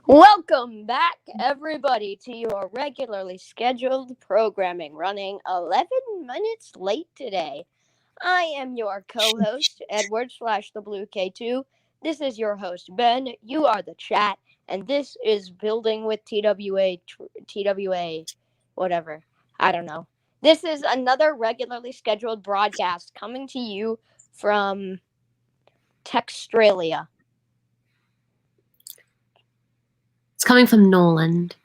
Welcome back, everybody, to your regularly scheduled programming running 11 minutes late today. I am your co-host, Edward / the Blue K2. This is your host, Ben. You are the chat, and this is Building with TWA, whatever. I don't know. This is another regularly scheduled broadcast coming to you from Textralia. It's coming from Norland.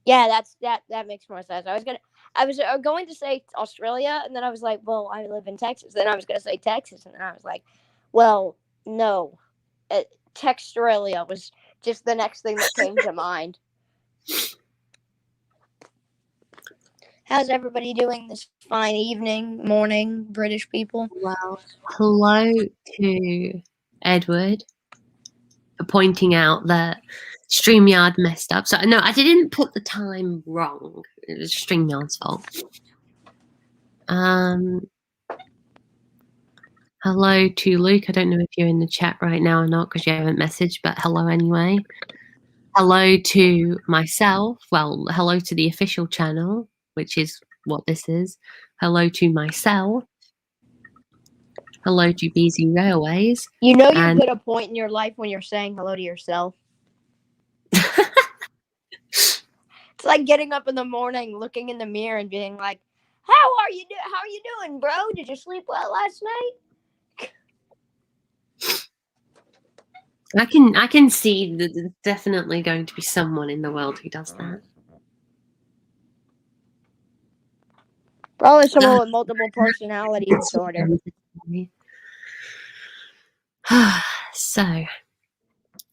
Yeah, that makes more sense. I was going to say Australia, and then I was like, well, I live in Texas. Then I was going to say Texas, and then I was like, well, no, Textralia was just the next thing that came to mind. How's everybody doing this fine evening, morning, British people? Well, hello to Edward for pointing out that StreamYard messed up. So, no, I didn't put the time wrong. It was StreamYard's fault. Hello to Luke. I don't know if you're in the chat right now or not because you haven't messaged, but hello anyway. Hello to myself. Well, hello to the official channel, which is what this is. Hello to myself. Hello to BZ Railways. You know you've hit a point in your life when you're saying hello to yourself. It's like getting up in the morning, looking in the mirror, and being like, "How are you doing, bro? Did you sleep well last night?" I can see that there's definitely going to be someone in the world who does that. Probably someone with multiple personality disorder. So,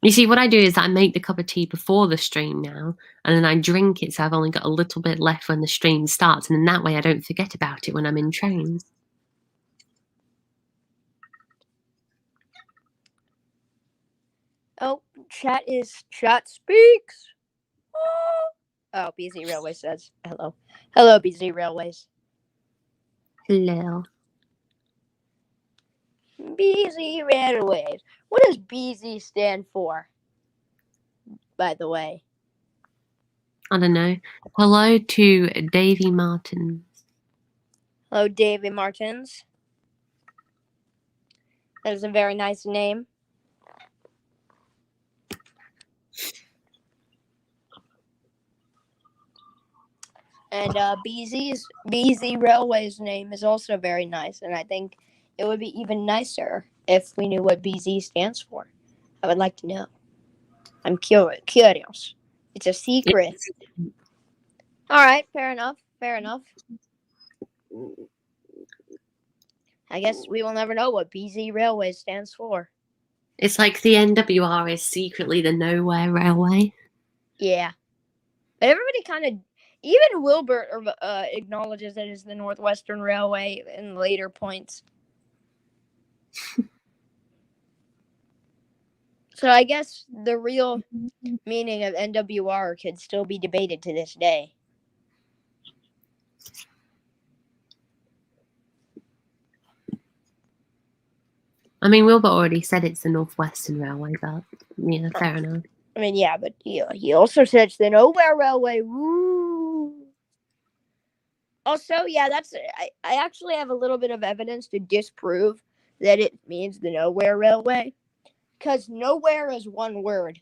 you see, what I do is I make the cup of tea before the stream now, and then I drink it, so I've only got a little bit left when the stream starts, and in that way I don't forget about it when I'm in trains. Oh, chat speaks. Oh, BZ Railway says hello. Hello, BZ Railways. Hello. BZ Railways. What does BZ stand for, by the way? I don't know. Hello to Davy Martins. Hello, Davy Martins. That is a very nice name. And BZ Railway's name is also very nice, and I think it would be even nicer if we knew what BZ stands for. I would like to know. I'm curious. It's a secret. All right, fair enough. I guess we will never know what BZ Railway stands for. It's like the NWR is secretly the Nowhere Railway. Yeah. But everybody kind of... Even Wilbert acknowledges that it's the Northwestern Railway in later points. So I guess the real meaning of NWR could still be debated to this day. I mean, Wilbur already said it's the Northwestern Railway, but yeah, fair enough. I mean, yeah, but he also said it's the Nowhere Railway. Woo! Also, yeah, I actually have a little bit of evidence to disprove that it means the Nowhere Railway. Because nowhere is one word.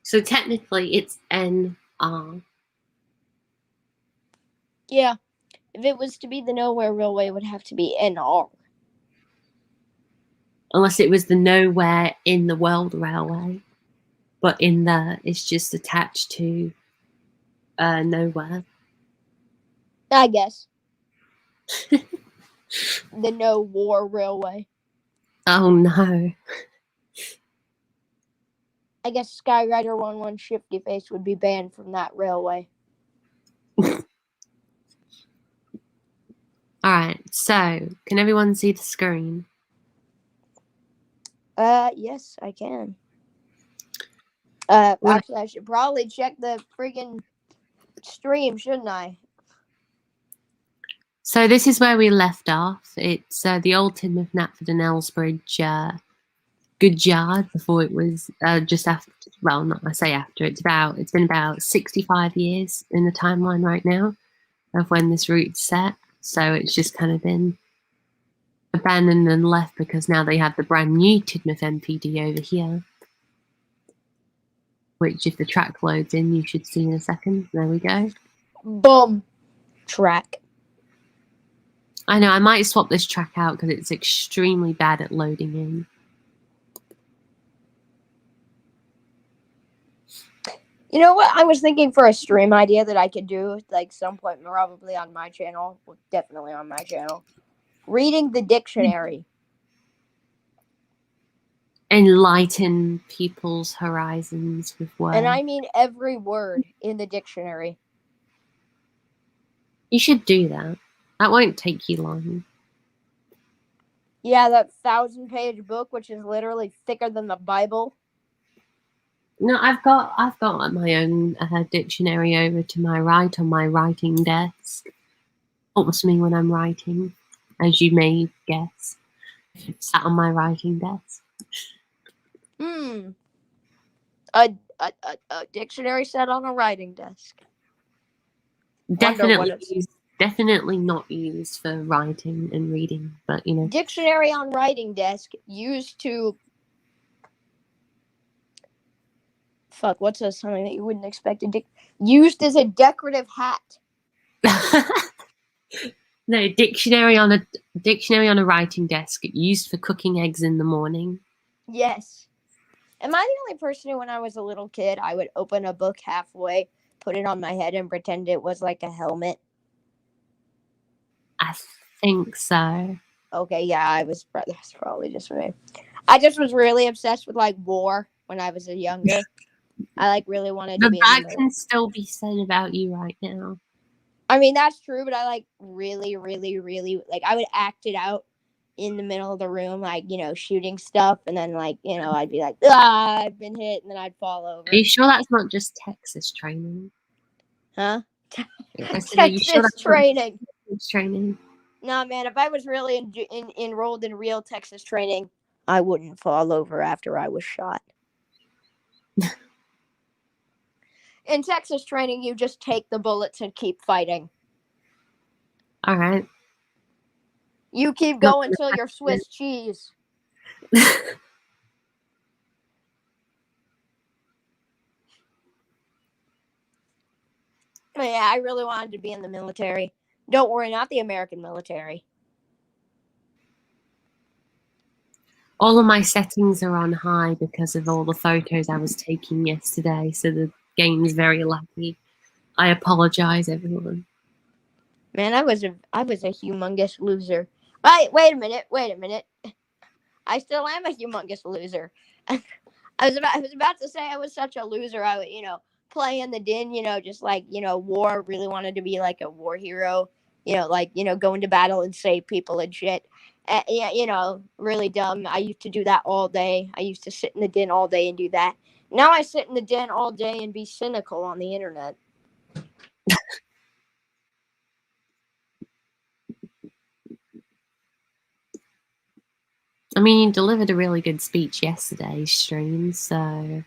So technically it's NR. Yeah. If it was to be the Nowhere Railway, it would have to be NR. Unless it was the Nowhere in the World Railway. But in there, it's just attached to Nowhere. I guess. The No War Railway. Oh no. I guess Skyrider 11 Shifty Face would be banned from that railway. Alright, so can everyone see the screen? Yes, I can. Actually, I should probably check the friggin' stream, shouldn't I? So this is where we left off. It's the old Tin of Knapford and Ellsbridge good yard before it was just after. Well, not I say after. It's been about 65 years in the timeline right now of when this route's set. So it's just kind of been abandoned and left because now they have the brand new Tidmouth MPD over here, which if the track loads in, you should see in a second. There we go. Boom. Track. I know, I might swap this track out because it's extremely bad at loading in. You know what? I was thinking for a stream idea that I could do, like some point probably on my channel. Well, definitely on my channel. Reading the dictionary. Enlighten people's horizons with words. And I mean every word in the dictionary. You should do that. That won't take you long. Yeah, that 1,000-page book, which is literally thicker than the Bible. No, I've got my own dictionary over to my right on my writing desk. Helps me when I'm writing, as you may guess. It's sat on my writing desk. A dictionary set on a writing desk. Definitely not used for writing and reading, but you know. Dictionary on writing desk used to. Fuck, what's something that you wouldn't expect? Used as a decorative hat. No, dictionary on a writing desk used for cooking eggs in the morning. Yes. Am I the only person who, when I was a little kid, I would open a book halfway, put it on my head, and pretend it was like a helmet? I think so. Okay, yeah, that's probably just me. I just was really obsessed with like war when I was younger. I like really wanted to be. But that can still be said about you right now. I mean, that's true, but I like really, really, really like I would act it out in the middle of the room, like, you know, shooting stuff, and then like, you know, I'd be like, I've been hit, and then I'd fall over. Are you sure that's not just Texas training? Huh? Texas training. Training. Nah, man, if I was really enrolled in real Texas training, I wouldn't fall over after I was shot. In Texas training, you just take the bullets and keep fighting. All right. You keep going till you're Swiss cheese. Yeah, I really wanted to be in the military. Don't worry, not the American military. All of my settings are on high because of all the photos I was taking yesterday, so the game's very laggy. I apologize, everyone. Man, I was a humongous loser. Wait a minute. I still am a humongous loser. I was about to say I was such a loser. I would, you know, play in the din, you know, just like, you know, war. Really wanted to be like a war hero, you know, like, you know, go into battle and save people and shit. Yeah, you know, really dumb. I used to do that all day. I used to sit in the din all day and do that. Now I sit in the den all day and be cynical on the internet. I mean, you delivered a really good speech yesterday's stream, so...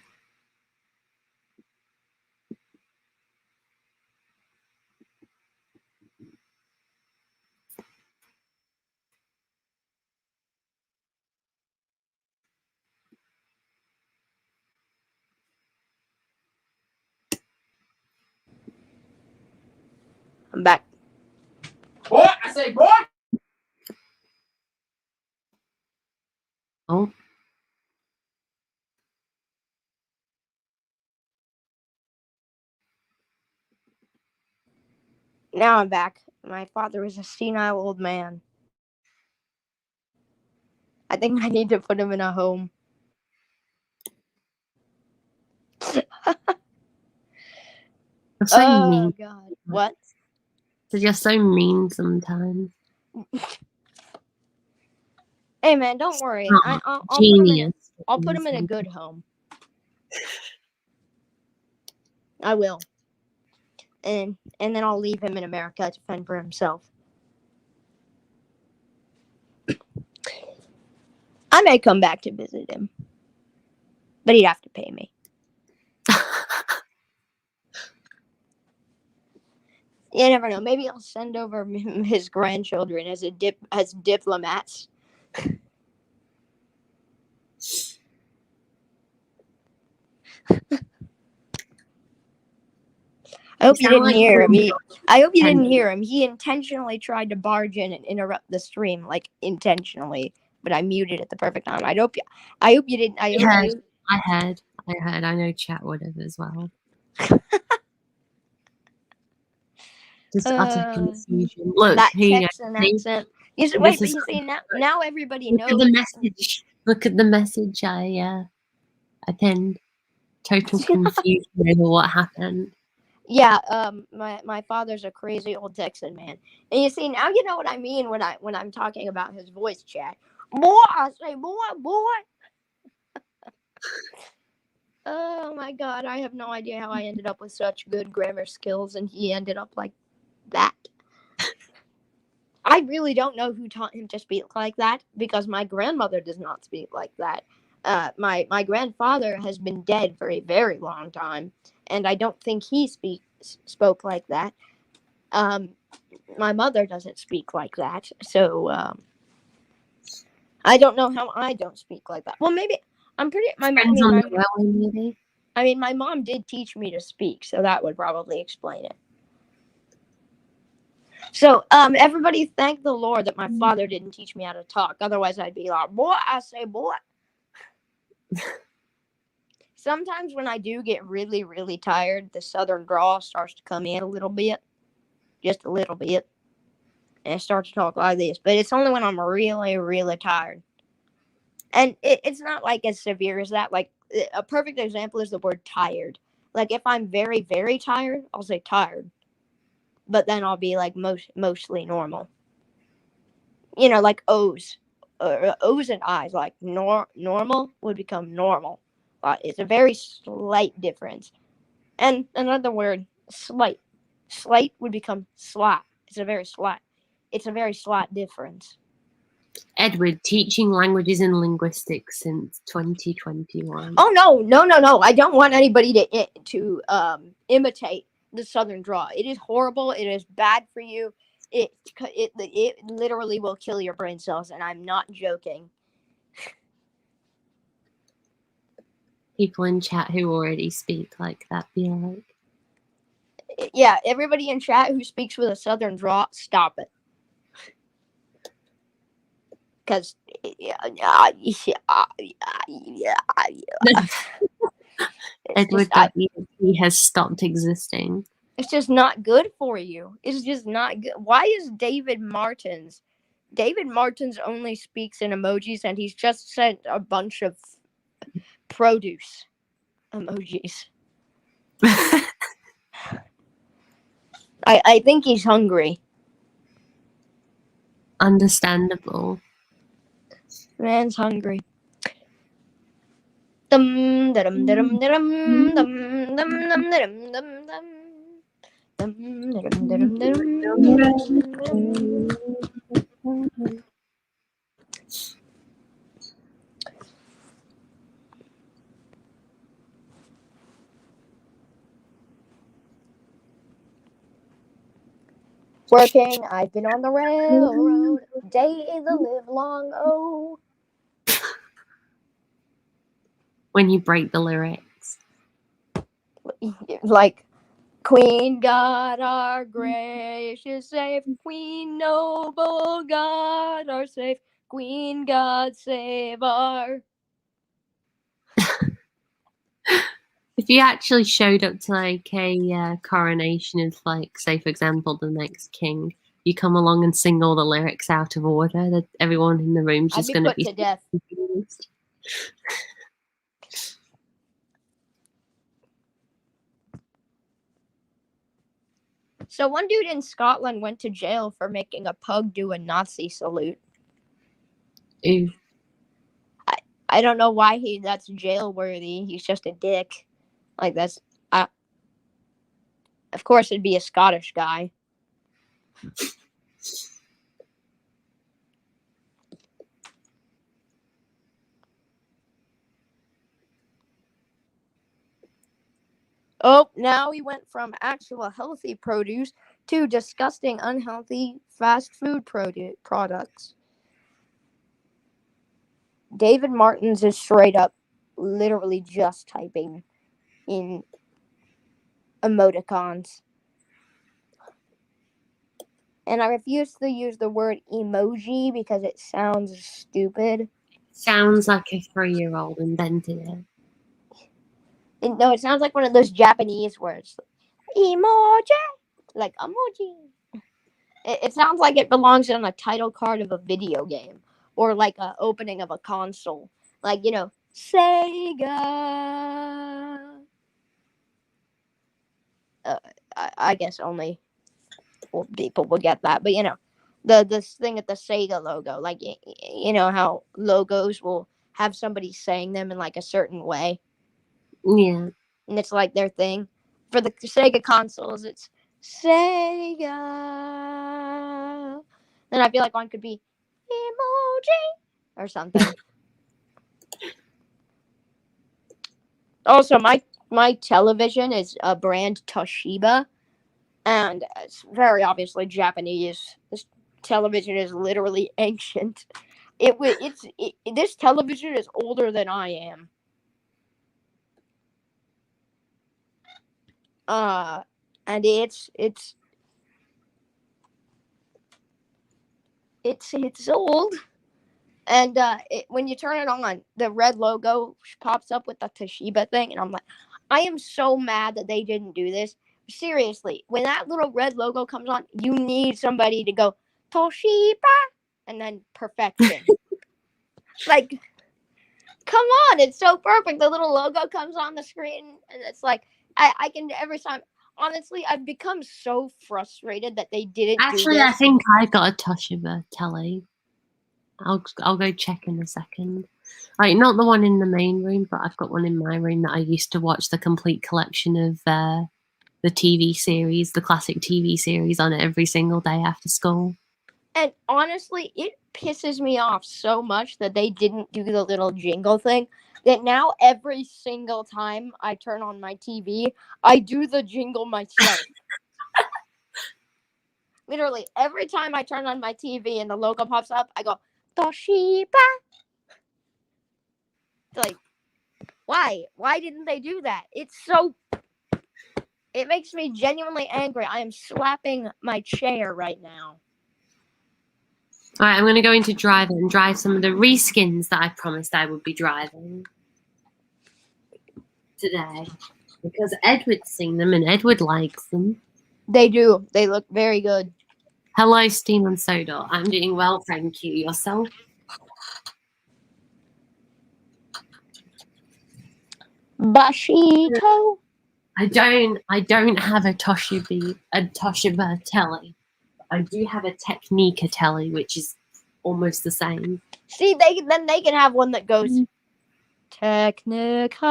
I'm back. Boy, I say, boy! Oh. Now I'm back. My father is a senile old man. I think I need to put him in a home. So mean. God. What? You're so mean sometimes. Hey man, don't worry. I'll put him in a good home. I will. And then I'll leave him in America to fend for himself. I may come back to visit him. But he'd have to pay me. You never know. Maybe I'll send over his grandchildren as diplomats. I hope you didn't hear him. I hope you didn't hear him. He intentionally tried to barge in and interrupt the stream, like intentionally. But I muted at the perfect time. I hope you didn't. I heard. I know chat would have as well. Just utter confusion. Look, that here Texan accent. You see, now everybody knows. Look at the message. Look at the message I pinned. Total confusion over what happened. Yeah, my father's a crazy old Texan man, and you see now you know what I mean when I'm talking about his voice chat. Boy, I say boy. Oh my God, I have no idea how I ended up with such good grammar skills, and he ended up like that. I really don't know who taught him to speak like that, because my grandmother does not speak like that. My grandfather has been dead for a very long time, and I don't think he spoke like that. My mother doesn't speak like that, so I don't know how I don't speak like that. Well, maybe I'm pretty. Maybe. I mean, my mom did teach me to speak, so that would probably explain it. So, everybody thank the Lord that my father didn't teach me how to talk. Otherwise, I'd be like, boy, I say boy. Sometimes when I do get really, really tired, the southern drawl starts to come in a little bit. Just a little bit. And I start to talk like this. But it's only when I'm really, really tired. And it's not like as severe as that. Like, a perfect example is the word tired. Like, if I'm very, very tired, I'll say tired. But then I'll be like mostly normal. You know, like O's. O's and I's. Like normal would become normal. It's a very slight difference. And another word, slight. Slight would become slight. It's a very slight difference. Edward, teaching languages and linguistics since 2021. Oh no! I don't want anybody to imitate the Southern draw. It is horrible. It is bad for you. It literally will kill your brain cells, and I'm not joking. People in chat who already speak like that, be like, yeah, everybody in chat who speaks with a Southern draw, stop it. Because Edward, he has stopped existing. It's just not good for you. It's just not good. Why is David Martins only speaks in emojis, and he's just sent a bunch of produce emojis. I think he's hungry. Understandable. Man's hungry. Dum dum dum dum dum dum dum dum dum dum. Working, I've been on the railroad, day the live long, oh. When you break the lyrics. Like, Queen God, our gracious safe, Queen noble God, our safe, Queen God save our. If you actually showed up to like a coronation of, like, say for example, the next king, you come along and sing all the lyrics out of order, that everyone in the room's just going to be put to death. Confused. So one dude in Scotland went to jail for making a pug do a Nazi salute. Ooh. I don't know why that's jail worthy. He's just a dick. Like, that's of course it'd be a Scottish guy. Oh, now we went from actual healthy produce to disgusting, unhealthy fast food products. David Martins is straight up literally just typing in emoticons. And I refuse to use the word emoji because it sounds stupid. Sounds like a 3-year-old invented it. No, it sounds like one of those Japanese words. Emoji! Like emoji. It sounds like it belongs on a title card of a video game. Or like a opening of a console. Like, Sega. I guess only people will get that. But, this thing at the Sega logo. Like, you know how logos will have somebody saying them in like a certain way. Yeah. And it's like their thing. For the Sega consoles, it's Sega. And I feel like one could be emoji or something. Also, my television is a brand Toshiba, and it's very obviously Japanese. This television is literally ancient. This television is older than I am. And it's old. And when you turn it on, the red logo pops up with the Toshiba thing, and I'm like, I am so mad that they didn't do this. Seriously, when that little red logo comes on, you need somebody to go Toshiba, and then perfection. Like, come on, it's so perfect. The little logo comes on the screen, and it's like I can every time. Honestly, I've become so frustrated that they didn't Actually, do this. I think I got a Toshiba telly. I'll go check in a second. Like, not the one in the main room, but I've got one in my room that I used to watch the complete collection of the TV series, the classic TV series, on it every single day after school. And honestly, it pisses me off so much that they didn't do the little jingle thing. That now every single time I turn on my TV, I do the jingle myself. Literally, every time I turn on my TV and the logo pops up, I go, Toshiba. It's like, why? Why didn't they do that? It makes me genuinely angry. I am slapping my chair right now. All right, I'm going to go into Driver and drive some of the reskins that I promised I would be driving today. Because Edward's seen them and Edward likes them. They do. They look very good. Hello, Steam and Soda. I'm doing well, thank you. Yourself? Bashito. I don't have a Toshiba telly. I do have a Technica telly, which is almost the same. See, they can have one that goes Technica.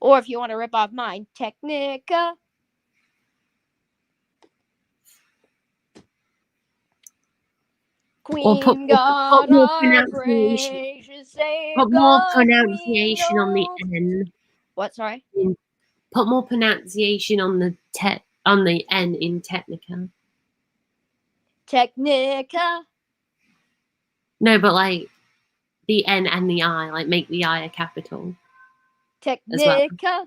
Or if you want to rip off mine, Technica. Queen God of gracious save Put more God, pronunciation on the N. What? Sorry. Put more pronunciation on the N in Technica. Technica. No, but like the N and the I, like make the I a capital. Technica.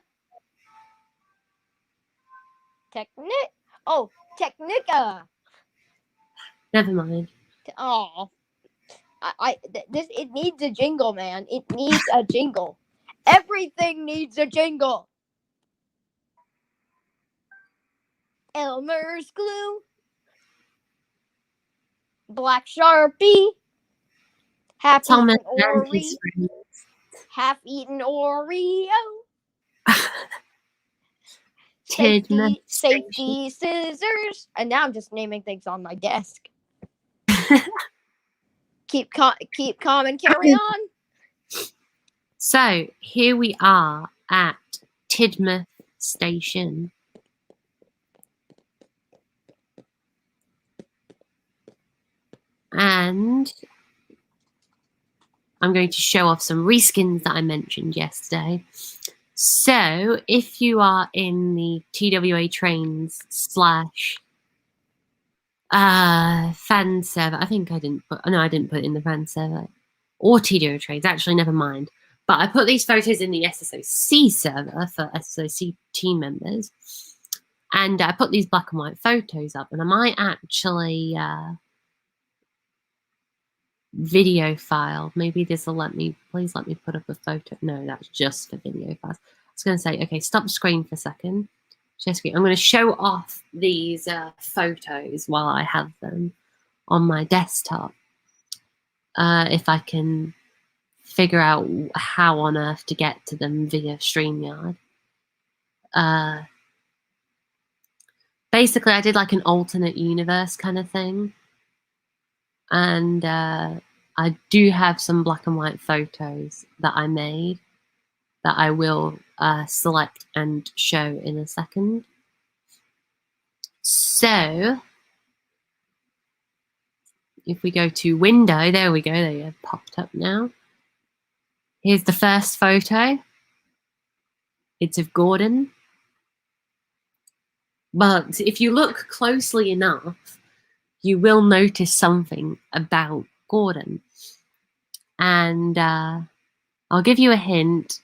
Oh, Technica. Never mind. Oh, it needs a jingle, man. It needs a jingle. Everything needs a jingle. Elmer's glue. Black Sharpie. Thomas Half-eaten and Oreo. his friends. Half-eaten Oreo. Safety scissors. And now I'm just naming things on my desk. Keep calm and carry on. So here we are at Tidmouth Station. And I'm going to show off some reskins that I mentioned yesterday. So if you are in the TWA trains / fan server, I think I didn't put it in the fan server or TWA trains, actually never mind. But I put these photos in the SSOC server for SSOC team members. And I put these black and white photos up, and I might actually video file. Maybe this will please let me put up a photo. No, that's just for video files. I was going to say, okay, stop screen for a second. Share screen. I'm going to show off these photos while I have them on my desktop. If I can figure out how on earth to get to them via StreamYard. Basically, I did like an alternate universe kind of thing. And I do have some black and white photos that I made that I will select and show in a second. So if we go to window, there we go, they have popped up now. Here's the first photo. It's of Gordon. But if you look closely enough, you will notice something about Gordon. And I'll give you a hint.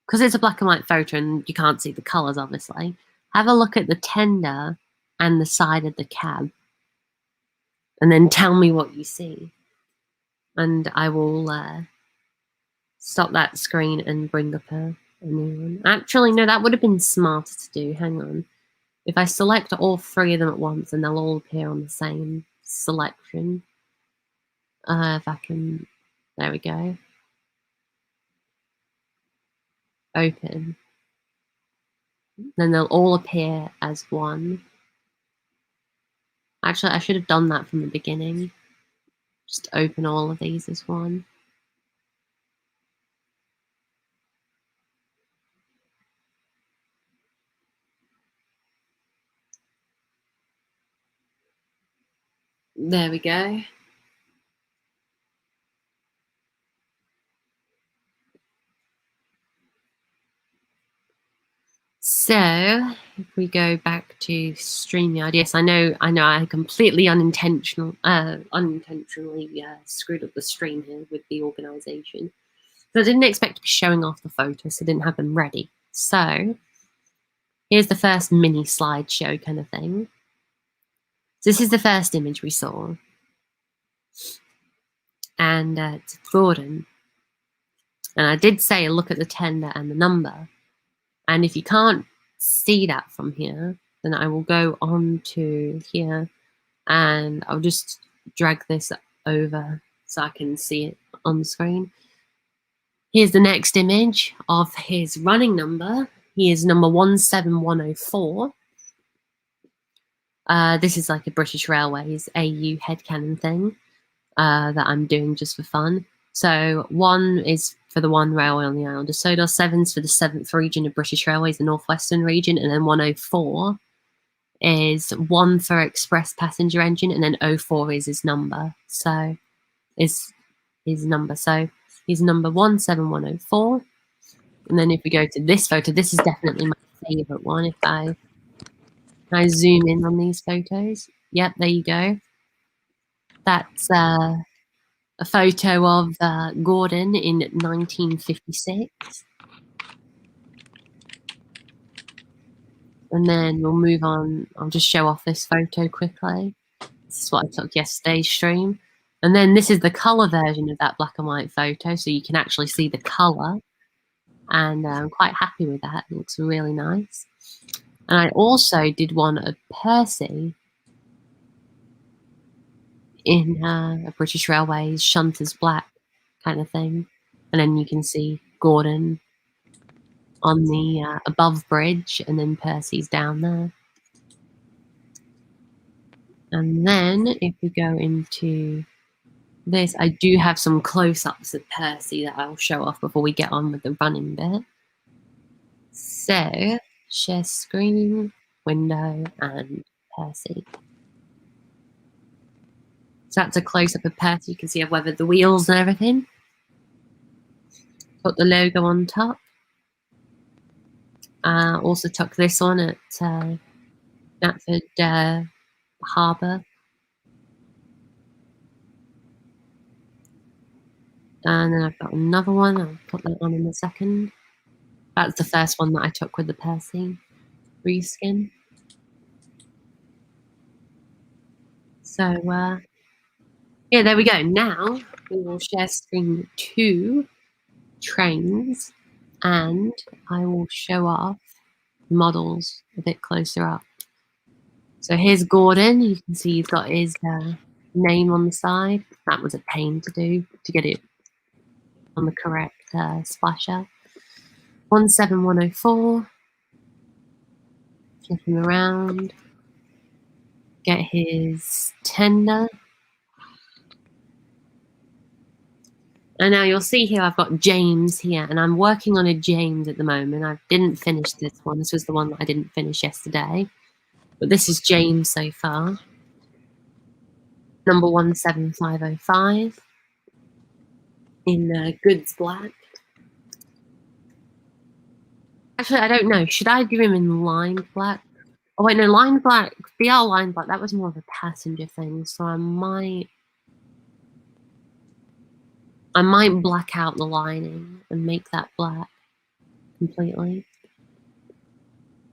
Because it's a black and white photo and you can't see the colours, obviously. Have a look at the tender and the side of the cab. And then tell me what you see. And I will stop that screen and bring up a new one. Actually, no, that would have been smarter to do. Hang on. If I select all three of them at once, and they'll all appear on the same selection. If I can... There we go. Open. Then they'll all appear as one. Actually, I should have done that from the beginning. Just open all of these as one. There we go. So if we go back to StreamYard, yes, I know I completely unintentionally screwed up the stream here with the organization. So I didn't expect to be showing off the photos, so I didn't have them ready. So here's the first mini slideshow kind of thing. So this is the first image we saw. And it's Gordon. And I did say look at the tender and the number. And if you can't see that from here, then I will go on to here and I'll just drag this over so I can see it on the screen. Here's the next image of his running number. He is number 17104. This is like a British Railways AU headcanon thing that I'm doing just for fun. So 1 is for the one railway on the island of Sodor, 7's for the 7th region of British Railways, the Northwestern region, and then 104 is 1 for express passenger engine, and then 04 is his number. So is his number. So he's number 17104. And then if we go to this photo, this is definitely my favorite one. If I zoom in on these photos, yep, there you go. That's a photo of Gordon in 1956. And then we'll move on. I'll just show off this photo quickly. This is what I took yesterday's stream. And then this is the colour version of that black and white photo, so you can actually see the colour. And I'm quite happy with that. It looks really nice. And I also did one of Percy in a British Railways Shunters Black kind of thing. And then you can see Gordon on the above bridge, and then Percy's down there. And then if we go into this, I do have some close-ups of Percy that I'll show off before we get on with the running bit. So, share screen, window, and Percy. So that's a close-up of Percy. You can see I've weathered the wheels and everything. Put the logo on top. Also took this on at Knapford Harbour. And then I've got another one. I'll put that on in a second. That's the first one that I took with the Percy reskin. So, yeah, there we go. Now we will share screen 2 trains, and I will show off models a bit closer up. So here's Gordon. You can see he's got his name on the side. That was a pain to do, to get it on the correct splasher. 17104. Flip him around. Get his tender. And now you'll see here I've got James here, and I'm working on a James at the moment. I didn't finish this one. This was the one that I didn't finish yesterday. But this is James so far. Number 17505 in goods black. Actually, I don't know. Should I do him in lined black? Oh wait, no, lined black. BR lined black. That was more of a passenger thing, so I might black out the lining and make that black completely.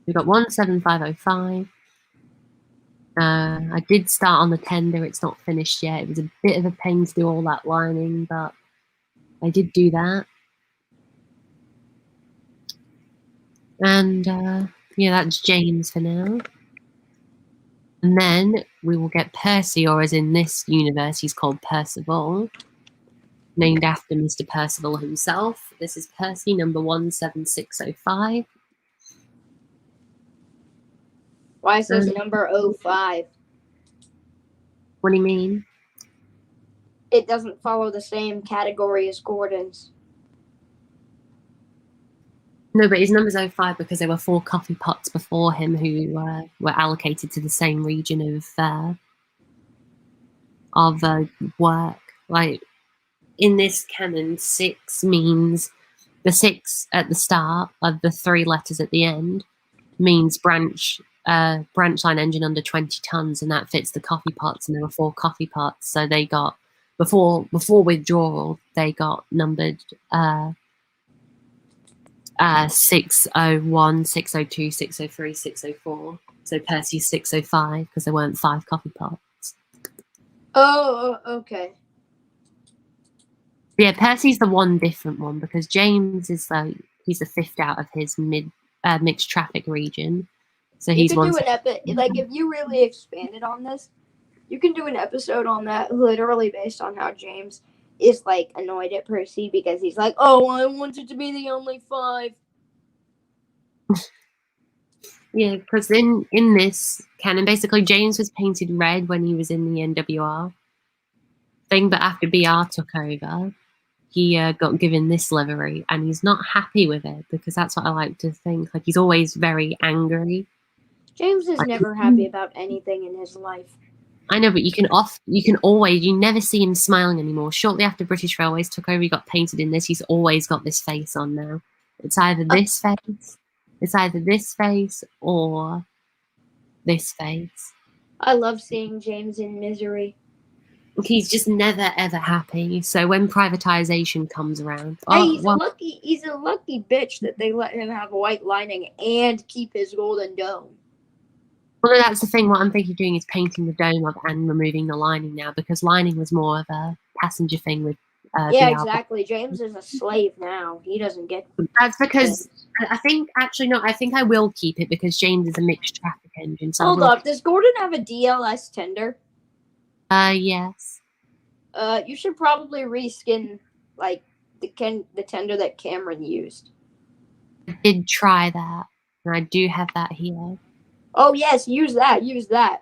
We've got 17505. I did start on the tender. It's not finished yet. It was a bit of a pain to do all that lining, but I did do that. And yeah, that's James for now. And then we will get Percy, or as in this universe, he's called Percival, named after Mr. Percival himself. This is Percy, number 17605. Why it says number 05? What do you mean? It doesn't follow the same category as Gordon's. No, but his number's 05 because there were 4 coffee pots before him who were allocated to the same region of work. Like, in this canon, 6 means the 6 at the start of the 3 letters at the end means branch line engine under 20 tons, and that fits the coffee pots, and there were 4 coffee pots, so they got before withdrawal they got numbered 601, 602, 603, 604. So Percy's 605 because there weren't 5 coffee pots. Oh, okay. Yeah, Percy's the one different one because James is like, he's the 5th out of his mixed traffic region. So You he's could one. do an like if you really expanded on this, you can do an episode on that literally based on how James is like annoyed at Percy because he's like, oh, I wanted to be the only 5. Yeah, because in this canon, basically James was painted red when he was in the NWR thing, but after BR took over, he got given this livery, and he's not happy with it because that's what I like to think. Like, he's always very angry. James is never happy about anything in his life. I know, but you never see him smiling anymore. Shortly after British Railways took over, he got painted in this. He's always got this face on now. It's either this face or this face. I love seeing James in misery. He's just never ever happy. So when privatization comes around, Hey, he's a lucky bitch that they let him have a white lining and keep his golden dome. Well, no, that's the thing. What I'm thinking of doing is painting the dome up and removing the lining now, because lining was more of a passenger thing with yeah, BR. exactly. James is a slave now. He doesn't get. That's because I think I will keep it because James is a mixed traffic engine. So Hold up. Does Gordon have a DLS tender? Yes. You should probably reskin like the tender that Cameron used. I did try that, and I do have that here. Oh yes, use that,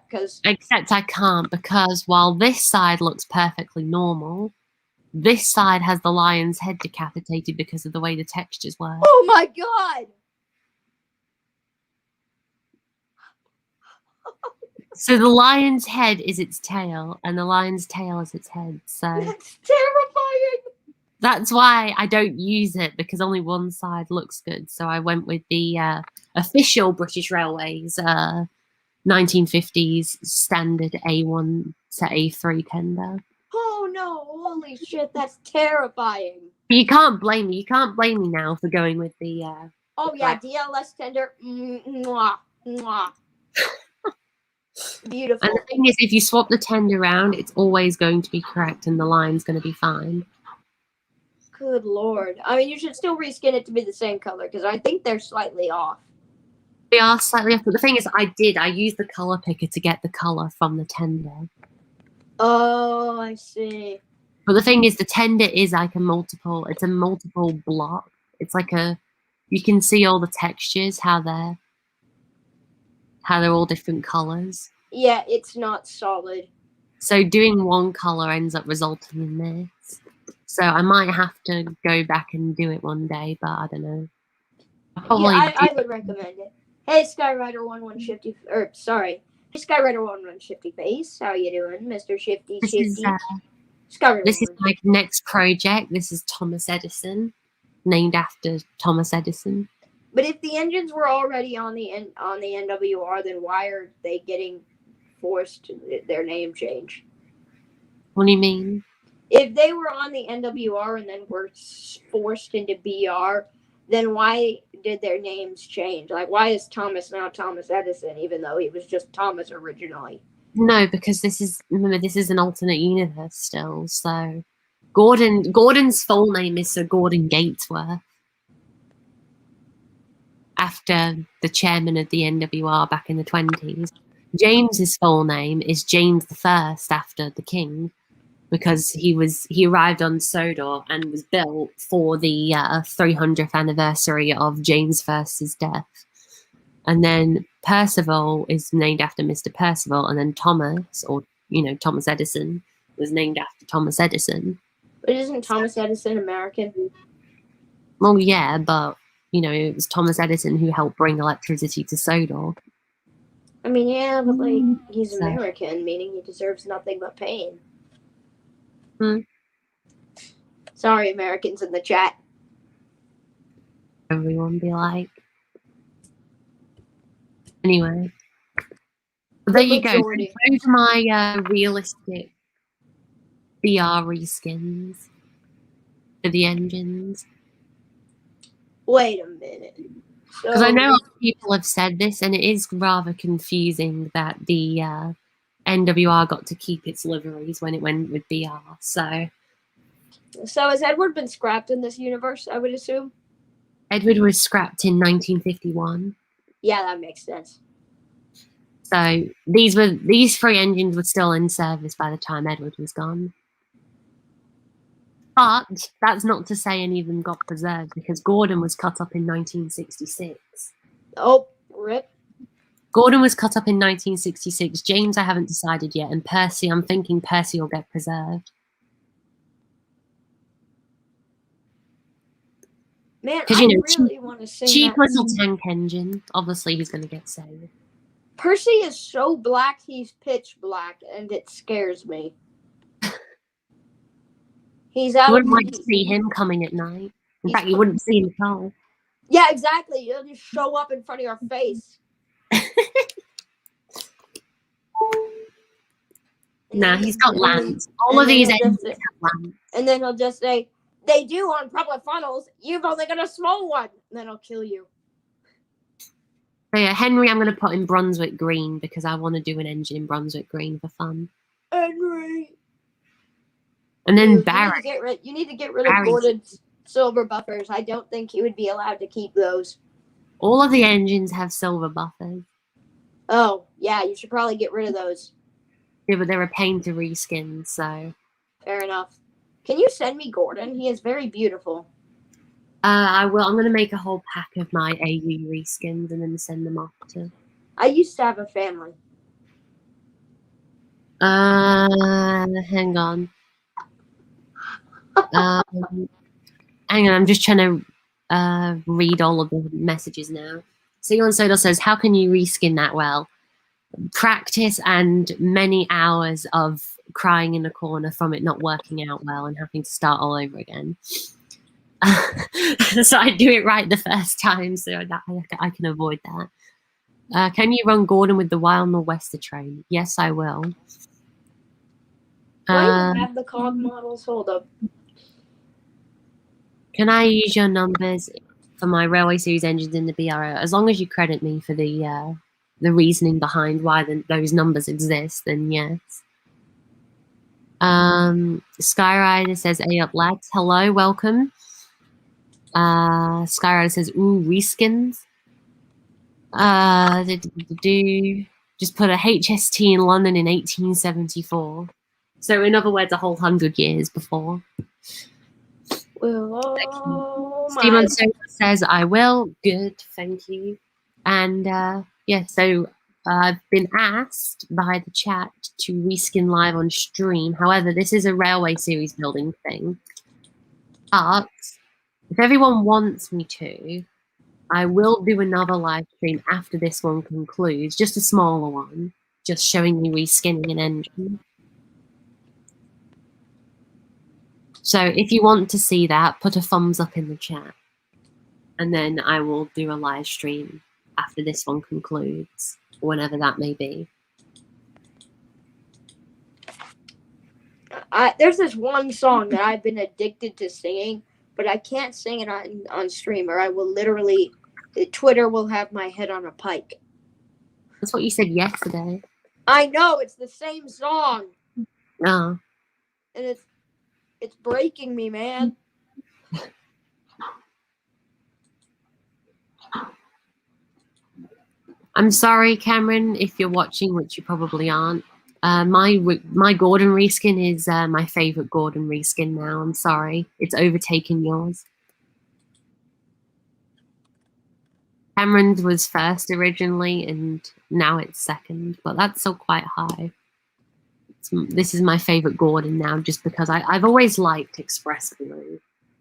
because. Except I can't, because while this side looks perfectly normal, this side has the lion's head decapitated because of the way the textures work. Oh my god! So the lion's head is its tail, and the lion's tail is its head. So that's terrifying. That's why I don't use it, because only one side looks good. So I went with the official British Railways 1950s standard A1 to A3 tender. Oh no, holy shit, that's terrifying. But you can't blame me. You can't blame me now for going with the Oh yeah, DLS tender. Mwah, mwah. Beautiful. And the thing is, if you swap the tender around, it's always going to be correct and the line's going to be fine. Good lord. I mean, you should still reskin it to be the same color, because I think they're slightly off. They are slightly off, but the thing is, I used the color picker to get the color from the tender. Oh, I see. But the thing is, the tender is like it's a multiple block. It's like you can see all the textures, how they're all different colors. Yeah, it's not solid. So doing one color ends up resulting in this. So I might have to go back and do it one day, but I don't know. I would recommend it. Hey, Skyrider11 Shifty, or sorry, Skyrider11 Shifty Face. How you doing, Mr. Shifty? This is my next project. This is Thomas Edison, named after Thomas Edison. But if the engines were already on the NWR, then why are they getting forced their name change? What do you mean? If they were on the NWR and then were forced into BR, then why did their names change? Like, why is Thomas now Thomas Edison, even though he was just Thomas originally? No, because this is an alternate universe still. So Gordon's full name is Sir Gordon Gatesworth, after the chairman of the NWR back in the 20s. James's full name is James I, after the king, because he arrived on Sodor and was built for the 300th anniversary of James I's death. And then Percival is named after Mr. Percival, and then Thomas, or Thomas Edison, was named after Thomas Edison. But isn't Thomas Edison American? Well, yeah, but it was Thomas Edison who helped bring electricity to Sodor. I mean, yeah, but he's American, meaning he deserves nothing but pain. Sorry, Americans in the chat. Everyone be like. Anyway, there you go. Those are my realistic BR reskins for the engines. Wait a minute. Because I know people have said this, and it is rather confusing that the NWR got to keep its liveries when it went with BR. So has Edward been scrapped in this universe, I would assume? Edward was scrapped in 1951. Yeah, that makes sense. So these three engines were still in service by the time Edward was gone. But that's not to say any of them got preserved, because Gordon was cut up in 1966. Oh, rip. Gordon was cut up in 1966. James, I haven't decided yet. And Percy, I'm thinking Percy will get preserved. Man, I really want to sing cheap that little tank engine. Obviously, he's going to get saved. Percy is so black, he's pitch black, and it scares me. He's out. You wouldn't like to see him coming at night. In fact, you wouldn't see him at all. Yeah, exactly. He'll just show up in front of your face. Nah, he's got lamps. All of these engines have lamps. And then he'll just say, "They do on public funnels. You've only got a small one." And then I'll kill you. So yeah, Henry, I'm going to put in Brunswick green because I want to do an engine in Brunswick green for fun. Henry. And then Barry. You need to get rid of Gordon's silver buffers. I don't think he would be allowed to keep those. All of the engines have silver buffers. Oh, yeah, you should probably get rid of those. Yeah, but they're a pain to reskin, so. Fair enough. Can you send me Gordon? He is very beautiful. I will. I'm going to make a whole pack of my AU reskins and then send them off to. I used to have a family. Hang on. Hang on, I'm just trying to read all of the messages now. Seon Sodal says, how can you reskin that well? Practice and many hours of crying in a corner from it not working out well and having to start all over again. So I do it right the first time so that I can avoid that. Can you run Gordon with the Wild Nor'Wester train? Yes, I will. Do I even have the cog models? Hold up. Can I use your numbers for my Railway Series engines in the BRO? As long as you credit me for the reasoning behind why those numbers exist, then yes. Skyrider says, "Hey up, lads. Hello, welcome." Skyrider says, "Ooh, reskins." Just put a HST in London in 1874. So, in other words, a whole 100 years before. Steven says, "I will." Good, thank you. And yeah, so I've been asked by the chat to reskin live on stream. However, this is a Railway Series building thing. But if everyone wants me to, I will do another live stream after this one concludes, just a smaller one, just showing you reskinning an engine. So if you want to see that, put a thumbs up in the chat. And then I will do a live stream after this one concludes, whenever that may be. There's this one song that I've been addicted to singing, but I can't sing it on stream, or I will literally, Twitter will have my head on a pike. That's what you said yesterday. I know, it's the same song. Oh. And it's breaking me, man. I'm sorry, Cameron, if you're watching, which you probably aren't. My Gordon reskin is my favorite Gordon reskin now. I'm sorry. It's overtaken yours. Cameron's was first originally, and now it's second, but that's still quite high. This is my favorite Gordon now, just because I've always liked Express Blue.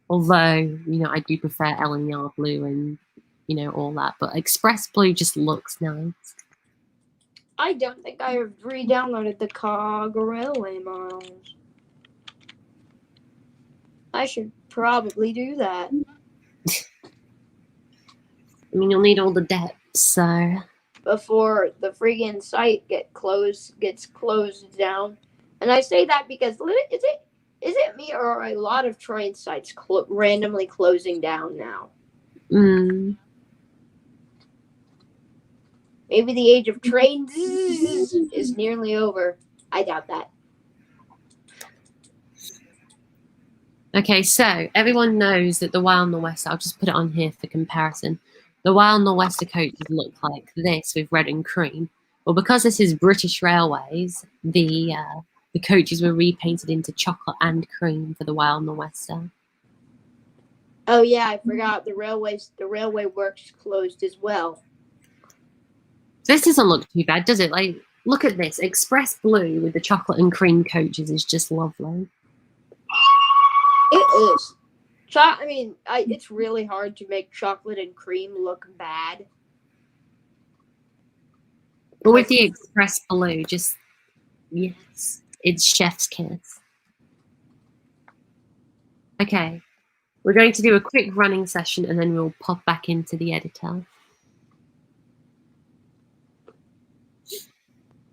Although, you know, I do prefer LNR Blue and, you know, all that. But Express Blue just looks nice. I don't think I have re-downloaded the COG Railway models. I should probably do that. I mean, you'll need all the depths, so... Before the friggin' site gets closed down. And I say that because, is it me, or are a lot of train sites randomly closing down now? Maybe the age of trains is nearly over. I doubt that. Okay, so everyone knows that the Wild Nor'Wester, I'll just put it on here for comparison. The Wild Nor'Wester coaches look like this with red and cream. Well, because this is British Railways, the coaches were repainted into chocolate and cream for the Wild Nor'Wester. Oh yeah, I forgot the railway works closed as well. This doesn't look too bad, does it? Like, look at this. Express Blue with the chocolate and cream coaches is just lovely. It is. I mean, it's really hard to make chocolate and cream look bad. But with the Express Blue, just, yes, it's chef's kiss. Okay, we're going to do a quick running session and then we'll pop back into the editor.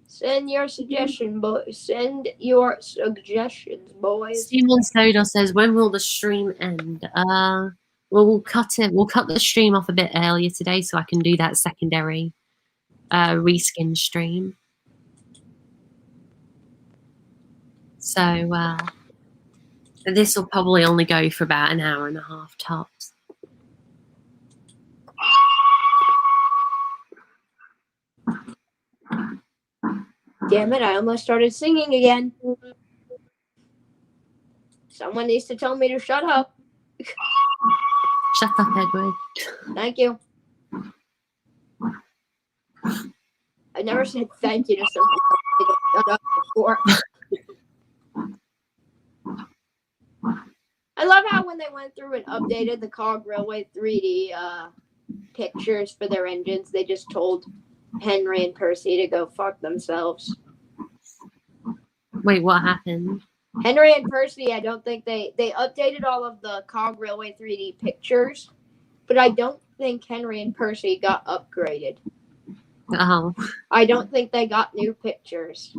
Send your suggestion, boys. Send your suggestions, boys. Simon Soda says, when will the stream end? Well, we'll cut it. We'll cut the stream off a bit earlier today so I can do that secondary reskin stream. So this will probably only go for about an hour and a half tops. Damn it, I almost started singing again. Someone needs to tell me to shut up. Shut up, Edward. Thank you. I never said thank you to someone to shut up before. I love how when they went through and updated the COG Railway 3D pictures for their engines, they just told Henry and Percy to go fuck themselves. Wait, what happened? Henry and Percy, I don't think they updated all of the Cog Railway 3D pictures, but I don't think Henry and Percy got upgraded. Oh. I don't think they got new pictures.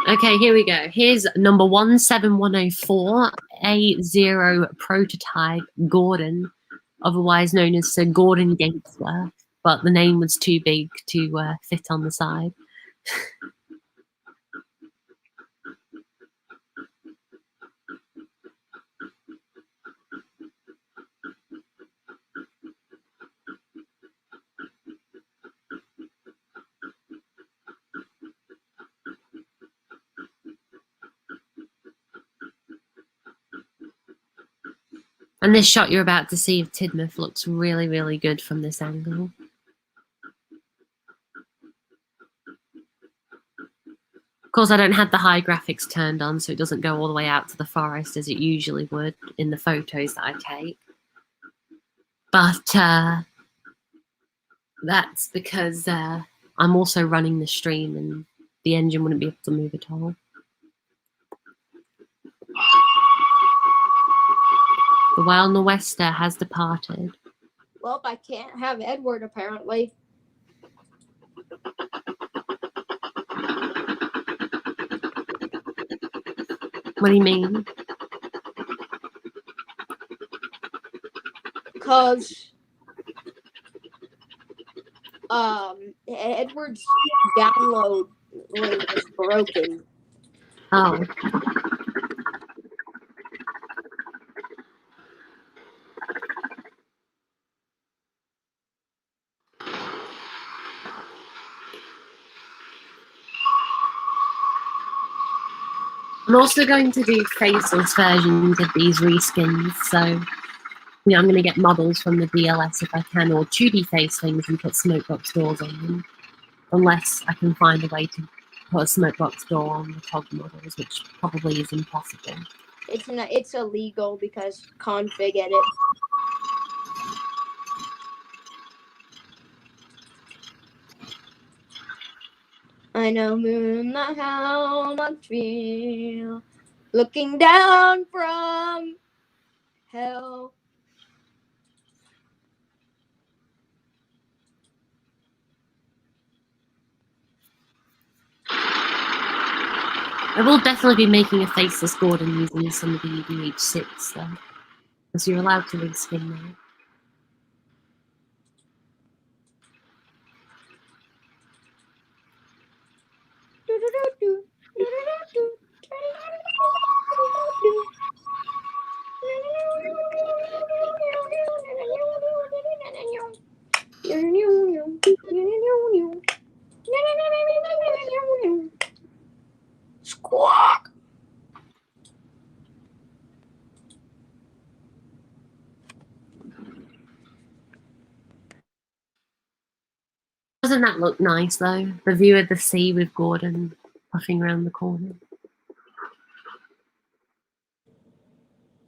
Okay, here we go. Here's number 17104, A0 prototype Gordon, otherwise known as Sir Gordon Gatesworth, but the name was too big to fit on the side. And this shot you're about to see of Tidmouth looks really, really good from this angle. Of course, I don't have the high graphics turned on, so it doesn't go all the way out to the forest as it usually would in the photos that I take. But that's because I'm also running the stream and the engine wouldn't be able to move at all. The Wild Nor'Wester has departed. Well, I can't have Edward, apparently. What do you mean? Because Edward's download link is broken. Oh. I'm also going to do faceless versions of these reskins, so I'm going to get models from the DLS if I can, or 2D face things and put smokebox doors on them. Unless I can find a way to put a smokebox door on the Tog models, which probably is impossible. It's illegal because config edit. I know moon not how much feel looking down from hell. I will definitely be making a faceless Gordon using some of the UDH6 though, because you're allowed to reskin now. Squawk. Doesn't that look nice though? The view of the sea with Gordon puffing around the corner.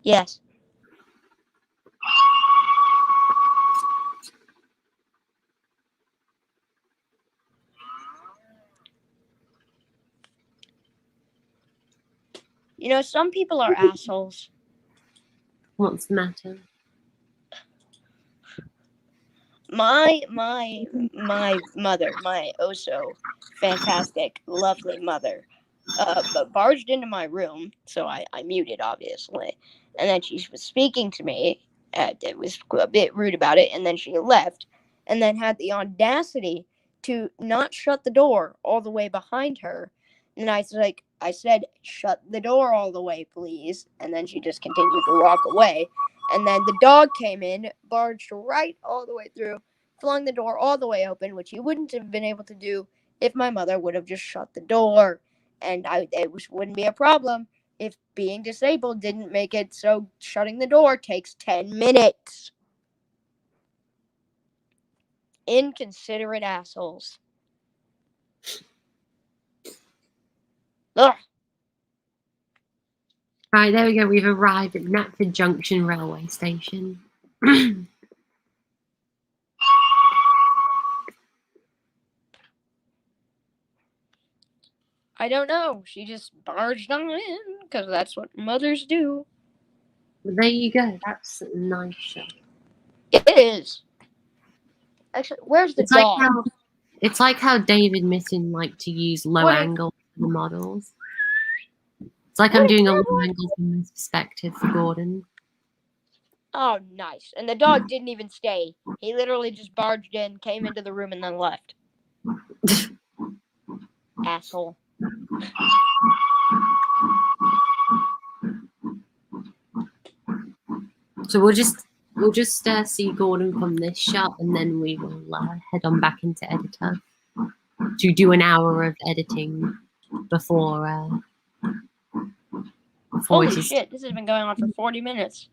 Yes. You know, some people are assholes. What's the matter? My mother, my oh so fantastic, lovely mother, barged into my room, so I muted, obviously, and then she was speaking to me. It was a bit rude about it, and then she left, and then had the audacity to not shut the door all the way behind her. And I said, shut the door all the way, please. And then she just continued to walk away. And then the dog came in, barged right all the way through, flung the door all the way open, which he wouldn't have been able to do if my mother would have just shut the door. And wouldn't be a problem if being disabled didn't make it so shutting the door takes 10 minutes. Inconsiderate assholes. Ugh. Right, there we go. We've arrived at Knapford Junction railway station. I don't know. She just barged on in because that's what mothers do. Well, there you go. That's a nice shot. It is. Actually, where's the dog? It's like how David Mitten liked to use low angle for the models. It's like I'm doing a low angle from this perspective for Gordon. Oh, nice. And the dog didn't even stay. He literally just barged in, came into the room, and then left. Asshole. So we'll just see Gordon from this shot, and then we will head on back into editor to do an hour of editing before. Holy shit! This has been going on for 40 minutes.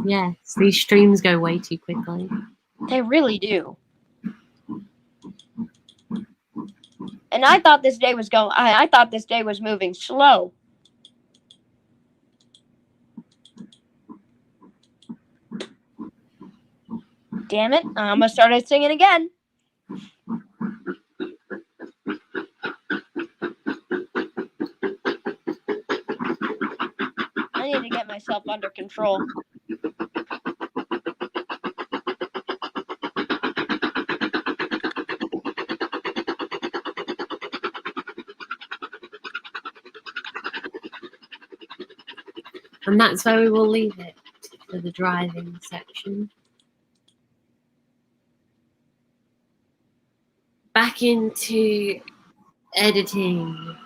Yes, these streams go way too quickly. They really do. And I thought this day was going. I thought this day was moving slow. Damn it! I almost started singing again. I need to get myself under control. And that's where we will leave it for the driving section. Back into editing.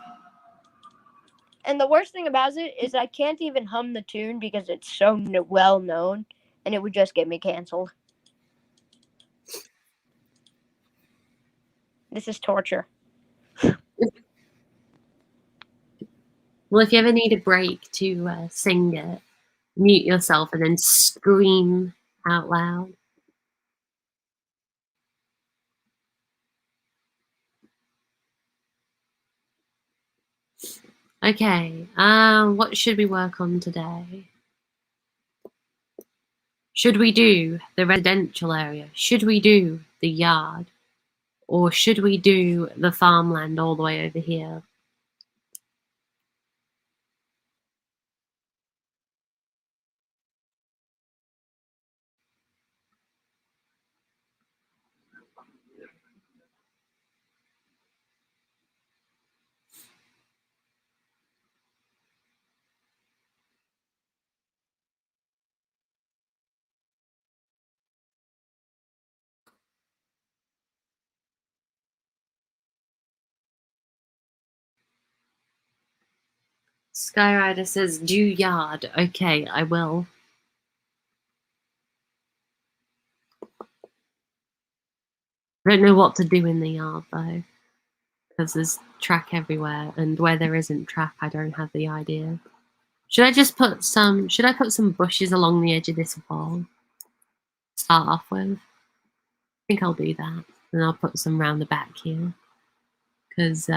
And the worst thing about it is I can't even hum the tune because it's so well known, and it would just get me canceled. This is torture. Well, if you ever need a break to sing it, mute yourself and then scream out loud. Okay, what should we work on today? Should we do the residential area? Should we do the yard? Or should we do the farmland all the way over here? Skyrider says, do yard. Okay, I will. I don't know what to do in the yard, though. Because there's track everywhere, and where there isn't track, I don't have the idea. Should I just put some... Should I put some bushes along the edge of this wall? Start off with? I think I'll do that. And I'll put some round the back here. Because,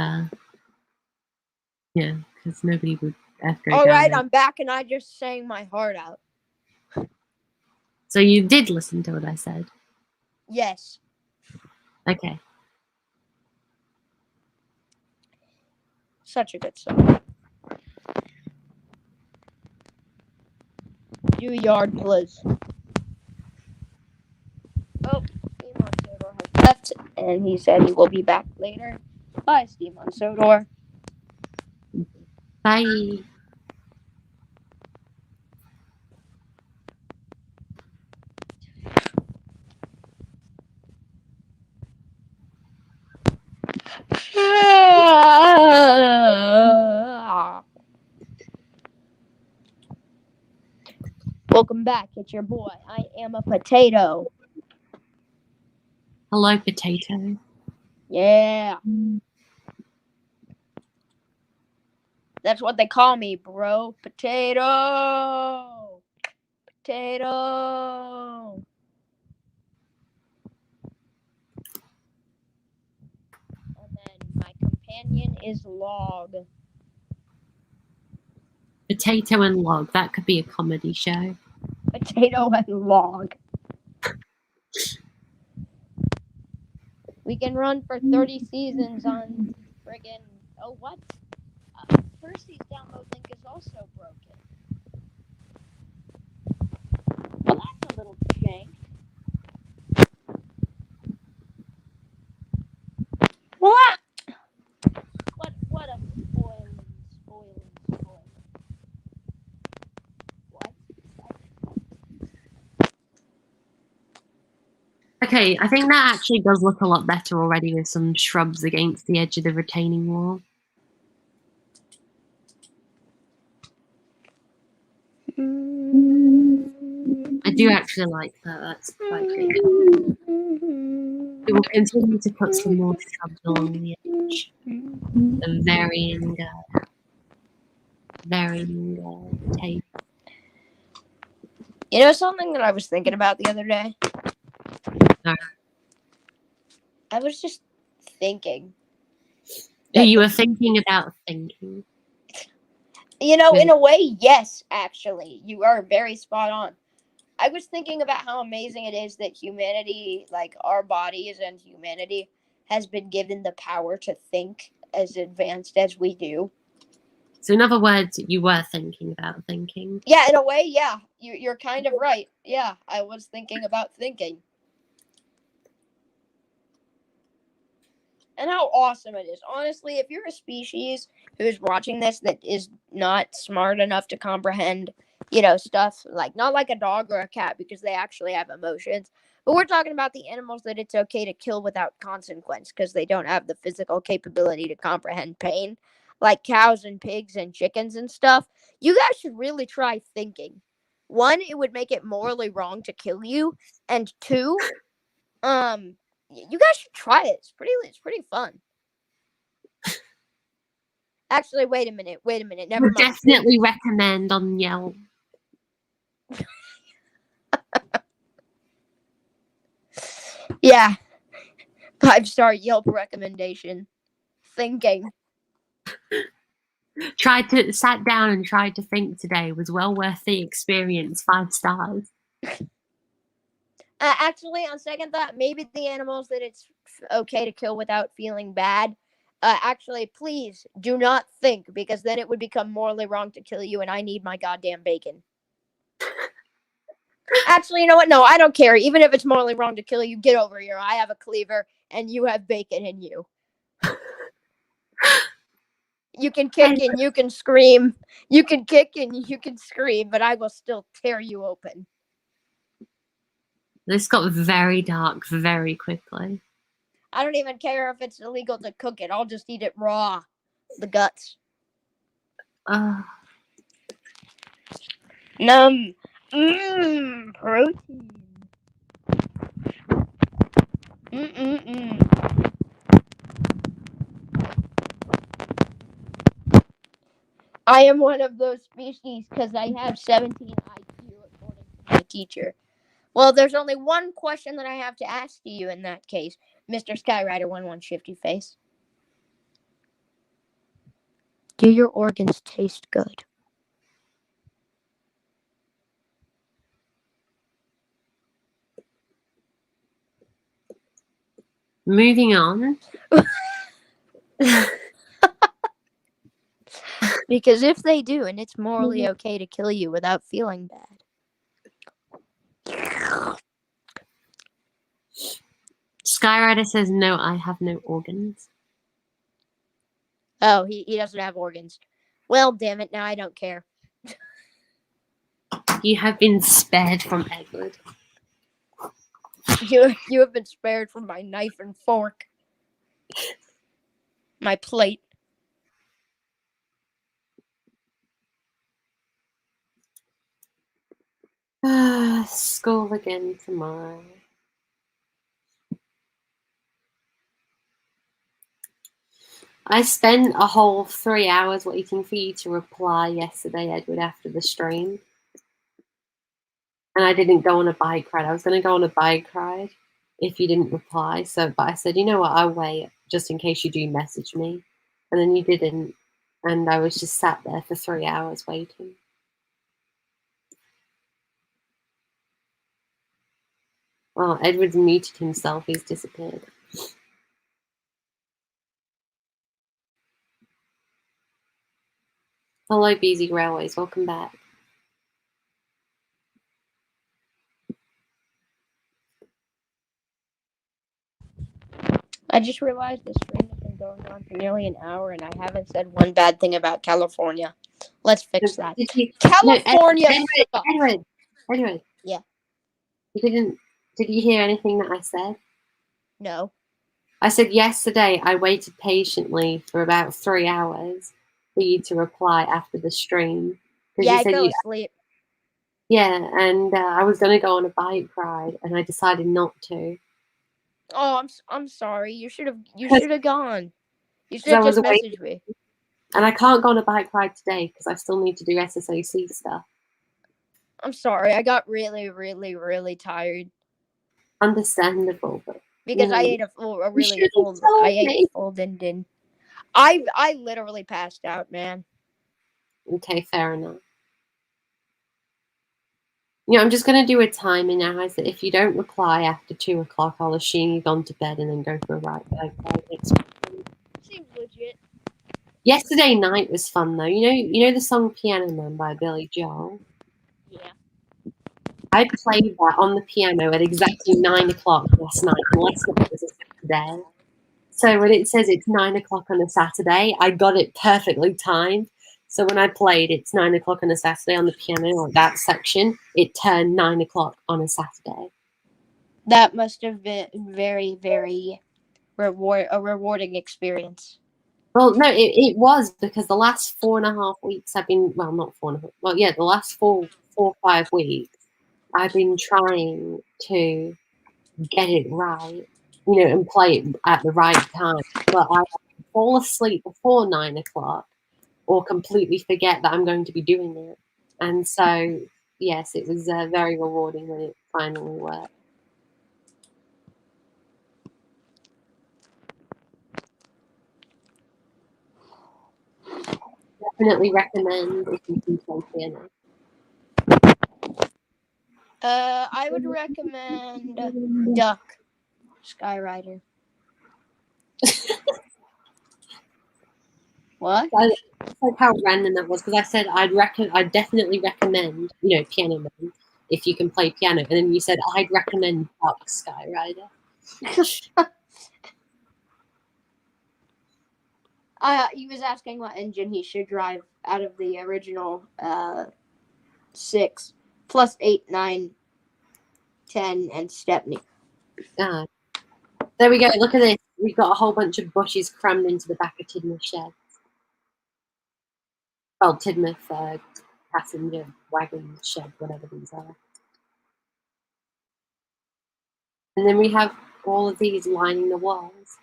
yeah, because nobody would ever go All down right, there. I'm back, and I just sang my heart out. So you did listen to what I said? Yes. Okay. Such a good song. Do yard, please. Oh, Steve Sodor has left, and he said he will be back later. Bye, Steve Sodor. Bye. Welcome back. It's your boy. I am a potato. Hello, potato. Yeah. That's what they call me, bro. Potato. Potato. And then my companion is Log. Potato and Log. That could be a comedy show. Potato and Log. We can run for 30 seasons on friggin' Oh, what? Percy's download link is also broken. Well, that's a little jank. What? What a spoiling. What? Okay, I think that actually does look a lot better already with some shrubs against the edge of the retaining wall. I do actually like that. That's quite creative. We will continue to put some more shrubs along the edge of varying taste. You know something that I was thinking about the other day? No. I was just thinking. You were thinking about thinking. You know, in a way, yes, actually. You are very spot on. I was thinking about how amazing it is that humanity, like our bodies and humanity, has been given the power to think as advanced as we do. So in other words, you were thinking about thinking. Yeah, in a way, yeah. You're kind of right. Yeah, I was thinking about thinking. And how awesome it is. Honestly, if you're a species who's watching this that is not smart enough to comprehend, stuff like not like a dog or a cat because they actually have emotions, but we're talking about the animals that it's okay to kill without consequence because they don't have the physical capability to comprehend pain, like cows and pigs and chickens and stuff. You guys should really try thinking. One, it would make it morally wrong to kill you, and two, you guys should try it. It's pretty fun. Actually, wait a minute. Never mind. Definitely recommend on Yelp. Yeah. 5-star Yelp recommendation. Thinking. Sat down and tried to think today. Was well worth the experience. 5 stars. Actually, on second thought, maybe the animals that it's okay to kill without feeling bad. Actually, please do not think, because then it would become morally wrong to kill you, and I need my goddamn bacon. Actually, you know what? No, I don't care. Even if it's morally wrong to kill you, get over here. I have a cleaver, and you have bacon in you. You can kick and you can scream. You can kick and you can scream, but I will still tear you open. This got very dark very quickly. I don't even care if it's illegal to cook it. I'll just eat it raw. The guts. Protein. I am one of those species because I have 17 IQ according to my teacher. Well, there's only one question that I have to ask you in that case, Mr. Skyrider 11 Shifty Face. Do your organs taste good? Moving on. Because if they do, and it's morally okay to kill you without feeling bad. Skyrider says, no, I have no organs. Oh, he doesn't have organs. Well, damn it, now I don't care. You have been spared from Edward. You have been spared from my knife and fork. My plate. School again tomorrow. I spent a whole 3 hours waiting for you to reply yesterday, Edward, after the stream. And I didn't go on a bike ride. I was going to go on a bike ride if you didn't reply. But I said, you know what, I'll wait just in case you do message me. And then you didn't. And I was just sat there for 3 hours waiting. Well, Edward's muted himself. He's disappeared. Hello, BZ Railways. Welcome back. I just realized this stream has been going on for nearly an hour, and I haven't said one bad thing about California. Let's fix that. California sucks. Anyway. Yeah. Did you hear anything that I said? No. I said yesterday I waited patiently for about 3 hours for you to reply after the stream. Yeah, you I said fell asleep. Yeah, and I was going to go on a bike ride, and I decided not to. Oh, I'm sorry. You should have gone. You should 'Cause I have was just awake. messaged me. And I can't go on a bike ride today because I still need to do SSOC stuff. I'm sorry. I got really, really, really tired Understandable, but because I ate I ate full din din. I literally passed out, man. Okay, fair enough. I'm just going to do a timer now. I said if you don't reply after 2 o'clock, I'll assume you've gone to bed and then go for a ride. Seems legit. Yesterday night was fun though. You know the song Piano Man by Billy Joel? Yeah. I played that on the piano at exactly 9 o'clock last night, and last night was a Saturday. So when it says it's 9 o'clock on a Saturday, I got it perfectly timed. So when I played it's 9 o'clock on a Saturday on the piano, or that section, it turned 9 o'clock on a Saturday. That must have been very, very rewarding experience. Well, no, it was because the last 4.5 weeks I've been, well, not 4.5, well, yeah, the last 4 or 5 weeks I've been trying to get it right, and play it at the right time. But I fall asleep before 9 o'clock or completely forget that I'm going to be doing it. And so, yes, it was very rewarding when it finally worked. Definitely recommend if you can play piano. I would recommend Duck, Skyrider. What? It's like how random that was, because I said I'd definitely recommend, Piano Man if you can play piano, and then you said I'd recommend Duck Skyrider. He was asking what engine he should drive out of the original 6 plus 8, 9, 10, and Stepney. Ah, there we go. Look at this. We've got a whole bunch of bushes crammed into the back of Tidmouth shed. Well, Tidmouth passenger wagon shed, whatever these are. And then we have all of these lining the walls.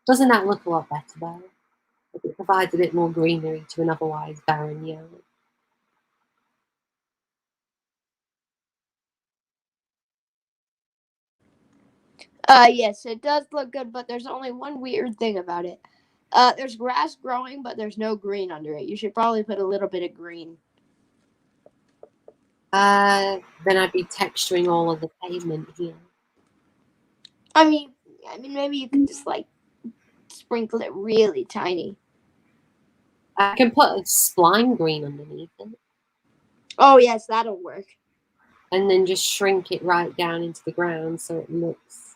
Doesn't that look a lot better though? It provides a bit more greenery to an otherwise barren yard. Yes, it does look good, but there's only one weird thing about it. There's grass growing, but there's no green under it. You should probably put a little bit of green. Then I'd be texturing all of the pavement here. I mean, maybe you could just sprinkle it really tiny. I can put a spline green underneath it. Oh yes, that'll work. And then just shrink it right down into the ground so it looks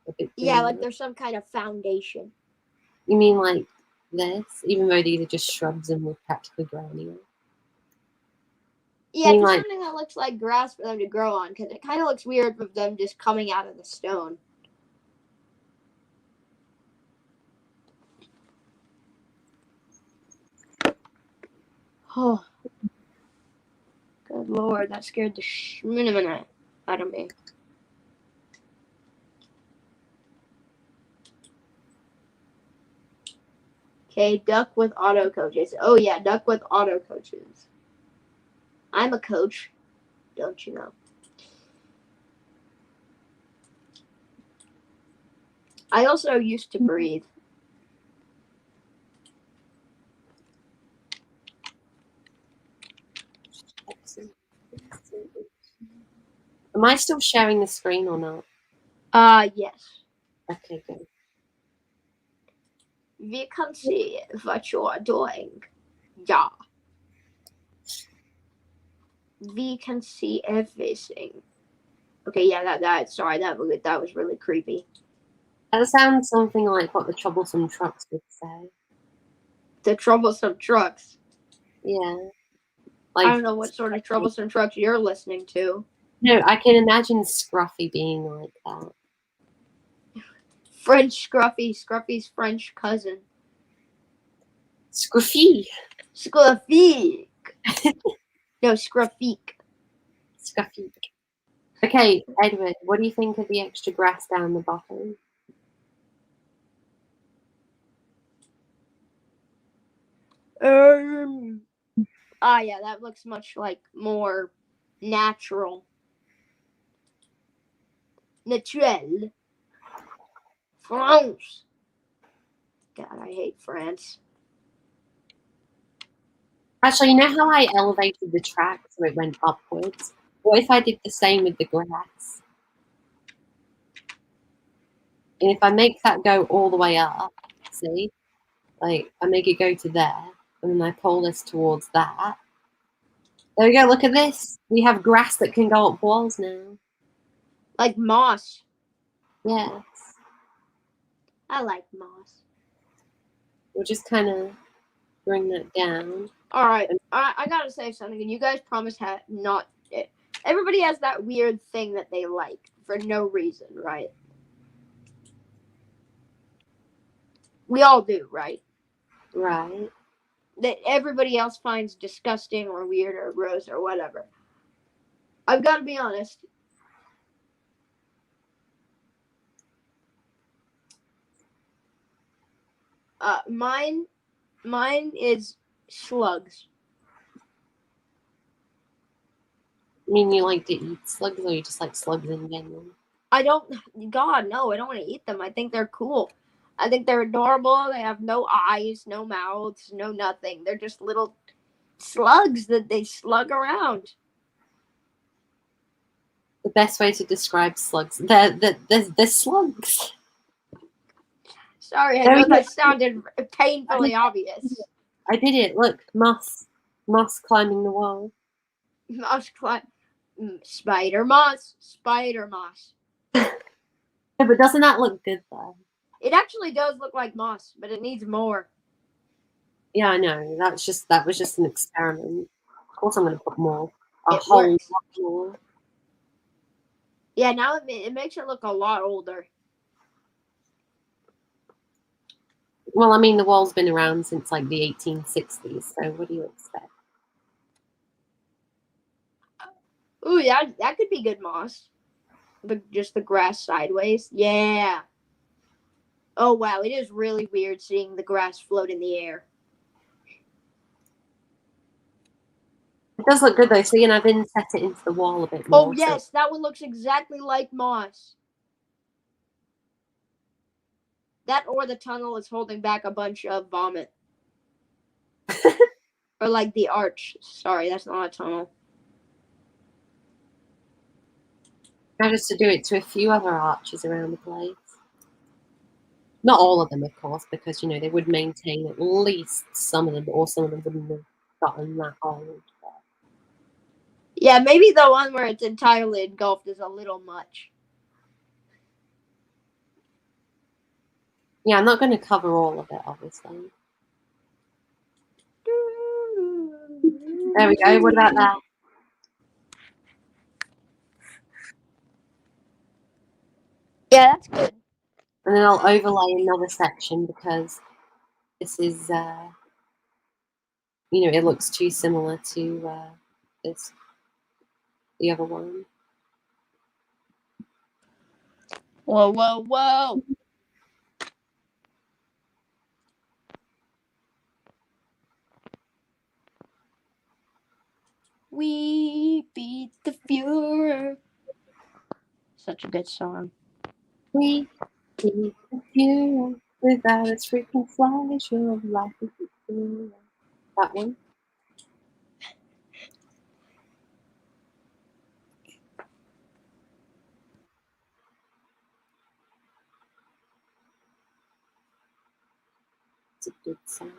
a bit greener. Yeah, like there's some kind of foundation. You mean like this? Even though these are just shrubs and we're practically growing it. Yeah, just something that looks like grass for them to grow on, because it kind of looks weird with them just coming out of the stone. Oh, good lord, that scared the shminimina out of me. Okay, duck with auto coaches. Oh yeah, duck with auto coaches. I'm a coach, don't you know? I also used to breathe. Am I still sharing the screen or not? Yes. Okay, good. We can see what you are doing. Yeah. V can see everything. Okay, yeah, that was really creepy. That sounds something like what the troublesome trucks would say. The troublesome trucks. Yeah. I don't know what sort of troublesome trucks you're listening to. No, I can imagine Scruffy being like that. French Scruffy. Scruffy's French cousin. Scruffy. Scruffy. No, Scruffy. Scruffy. Okay, Edward, what do you think of the extra grass down the bottom? Yeah, that looks much like more natural. Naturel. France. God, I hate France. Actually, you know how I elevated the track so it went upwards? What if I did the same with the grass? And if I make that go all the way up, see? Like, I make it go to there, and then I pull this towards that. There we go, look at this. We have grass that can go up walls now. Like moss. Yes. I like moss. We'll just kind of bring that down. All right, I gotta say something, and you guys promise not. Everybody has that weird thing that they like for no reason, right? We all do, right? Right. That everybody else finds disgusting or weird or gross or whatever. I've got to be honest. Mine is slugs. I mean, you like to eat slugs, or you just like slugs in general? God, no, I don't want to eat them. I think they're cool. I think they're adorable. They have no eyes, no mouths, no nothing. They're just little slugs that they slug around. The best way to describe slugs, they're slugs. Sorry, I know that sounded painfully obvious. I did it. Look, moss climbing the wall. Spider moss. Yeah, but doesn't that look good though? It actually does look like moss, but it needs more. Yeah, I know. That was just an experiment. Of course, I'm going to put more. A It whole works. lot more. Yeah, now it makes it look a lot older. Well, I mean, the wall's been around since like the 1860s, so what do you expect? Ooh, yeah, that could be good moss. But just the grass sideways. Yeah. Oh, wow. It is really weird seeing the grass float in the air. It does look good though. See, and I've inset it into the wall a bit more. Oh, yes. So that one looks exactly like moss. That or the tunnel is holding back a bunch of vomit. Or like the arch. Sorry, that's not a tunnel. Just to do it to a few other arches around the place. Not all of them, of course, because, you know, they would maintain at least some of them, or some of them wouldn't have gotten that old. Yeah, maybe the one where it's entirely engulfed is a little much. Yeah, I'm not going to cover all of it, obviously. There we go. What about that? Yeah, that's good. And then I'll overlay another section because this is, you know, it looks too similar to the other one. Whoa, whoa, whoa. We beat the Fuhrer. Such a good song. We beat the Fuhrer without its freaking flash of life. That one. It's a good song.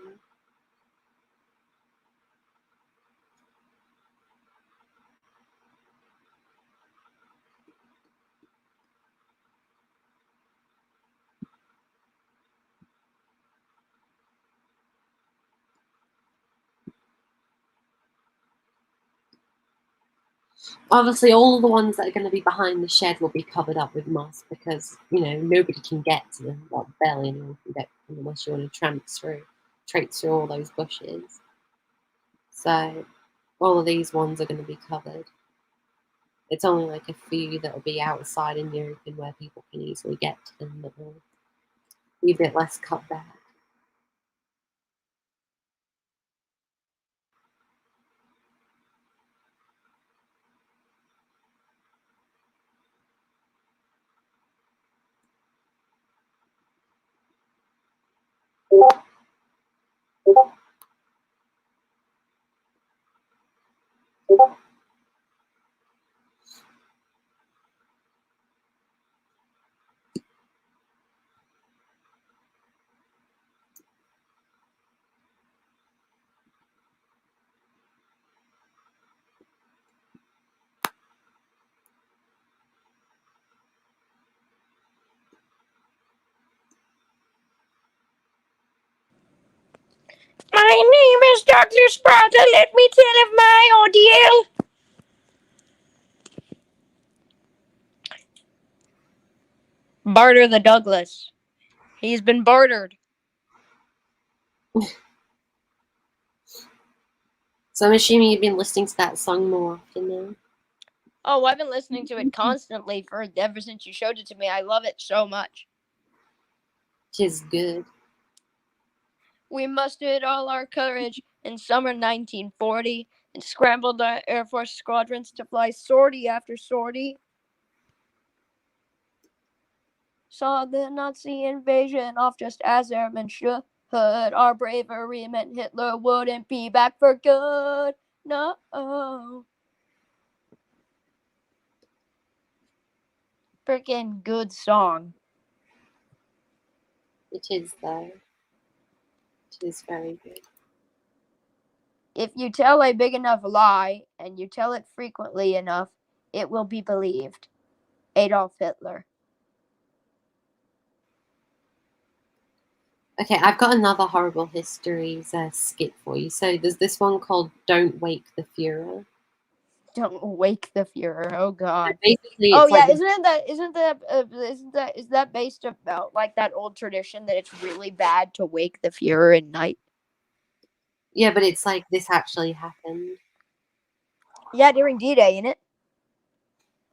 Obviously, all the ones that are going to be behind the shed will be covered up with moss because, you know, nobody can get to them. Well, barely anyone can get to them unless you want to traipse through all those bushes. So all of these ones are going to be covered. It's only like a few that will be outside in the open where people can easily get to them that will be a bit less cut back. My name is Dr. Sparta. Let me tell of my ordeal. Barter the Douglas. He's been bartered. So I'm assuming you've been listening to that song more often now. Oh, I've been listening to it constantly ever since you showed it to me. I love it so much. Which is good. We mustered all our courage in summer 1940 and scrambled our Air Force squadrons to fly sortie after sortie. Saw the Nazi invasion off just as airmen should. Our bravery meant Hitler wouldn't be back for good. No. Freaking good song. It is, though. It is very good. If you tell a big enough lie, and you tell it frequently enough, it will be believed. Adolf Hitler. Okay, I've got another horrible histories skit for you. So there's this one called "Don't Wake the Führer." Don't wake the Führer. Oh God. Basically, Oh it's yeah, like is that based about like that old tradition that it's really bad to wake the Führer at night? yeah, but it's like this actually happened. Yeah, during D-Day, innit?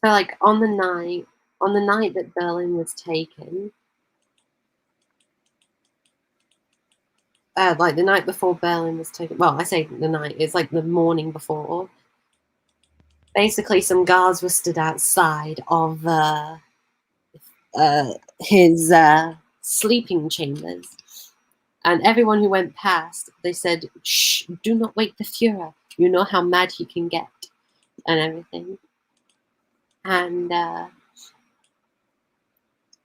So like on the night that Berlin was taken, like the night before Berlin was taken. Well, I say the night. It's like the morning before. Basically, some guards were stood outside of his sleeping chambers, and everyone who went past, they said, "Shh! Do not wake the Führer. You know how mad he can get, and everything." And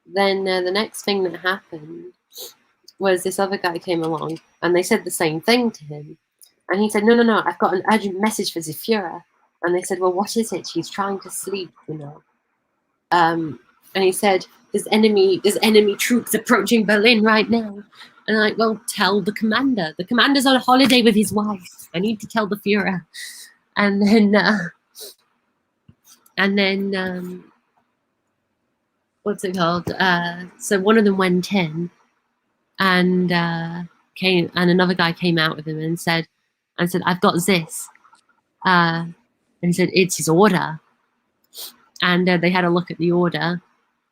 then the next thing that happened was this other guy came along, and they said the same thing to him, and he said, "No, I've got an urgent message for the Führer." And they said, "Well, what is it? He's trying to sleep, you know." And he said, there's enemy troops approaching Berlin right now. And I'm like, well, tell the commander. The commander's on a holiday with his wife. I need to tell the Führer. And then what's it called? So one of them went in, and another guy came out with him and said, "I've got this." And he said, "It's his order." And they had a look at the order.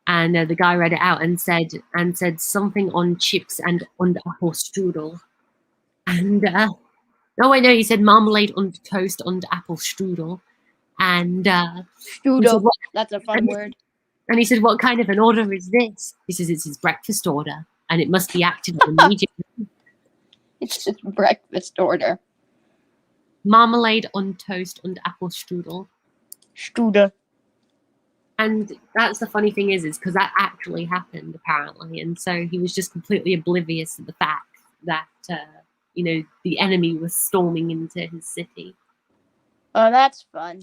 And the guy read it out and said something on chips and on apple strudel. And no, wait, no, he said marmalade on toast on apple strudel. And Strudel. That's a fun word. And he said, "What kind of an order is this?" He says, "It's his breakfast order, and it must be acted on immediately." It's his breakfast order. Marmalade on toast and apple strudel. Strudel. And that's the funny thing is because that actually happened apparently, and so he was just completely oblivious of the fact that the enemy was storming into his city. Oh, that's fun.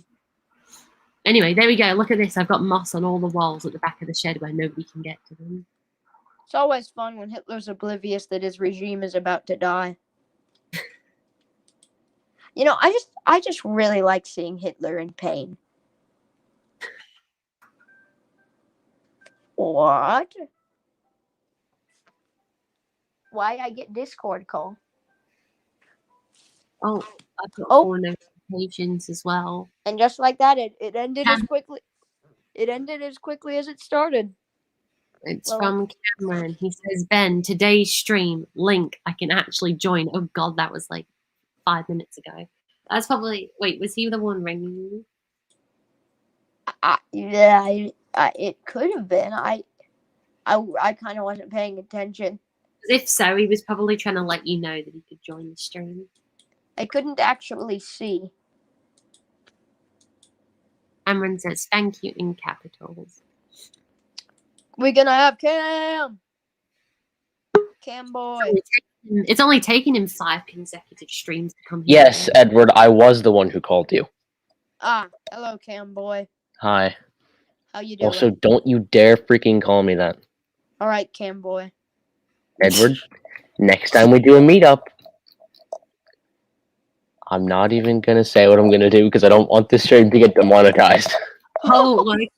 Anyway, there we go. Look at this. I've got moss on all the walls at the back of the shed where nobody can get to them. It's always fun when Hitler's oblivious that his regime is about to die. I just really like seeing Hitler in pain. What? Why I get Discord call? Oh, I've got Oh. 4 notifications as well. And just like that, it ended as Cam- quickly. It ended as quickly as it started. It's Well, from Cameron. He says, Ben, today's stream link, I can actually join. Oh, God, that was like 5 minutes ago. That's probably... Wait, was he the one ringing you? it could have been. I kind of wasn't paying attention. If so, he was probably trying to let you know that he could join the stream. I couldn't actually see. Cameron says, thank you in capitals. We're gonna have Cam boy. It's only taken him 5 consecutive streams to come here. Yes, Edward, I was the one who called you. Hello, Cam boy. Hi. How you doing? Also, don't you dare freaking call me that. All right, Cam boy. Edward, next time we do a meetup, I'm not even going to say what I'm going to do because I don't want this stream to get demonetized. Oh, okay.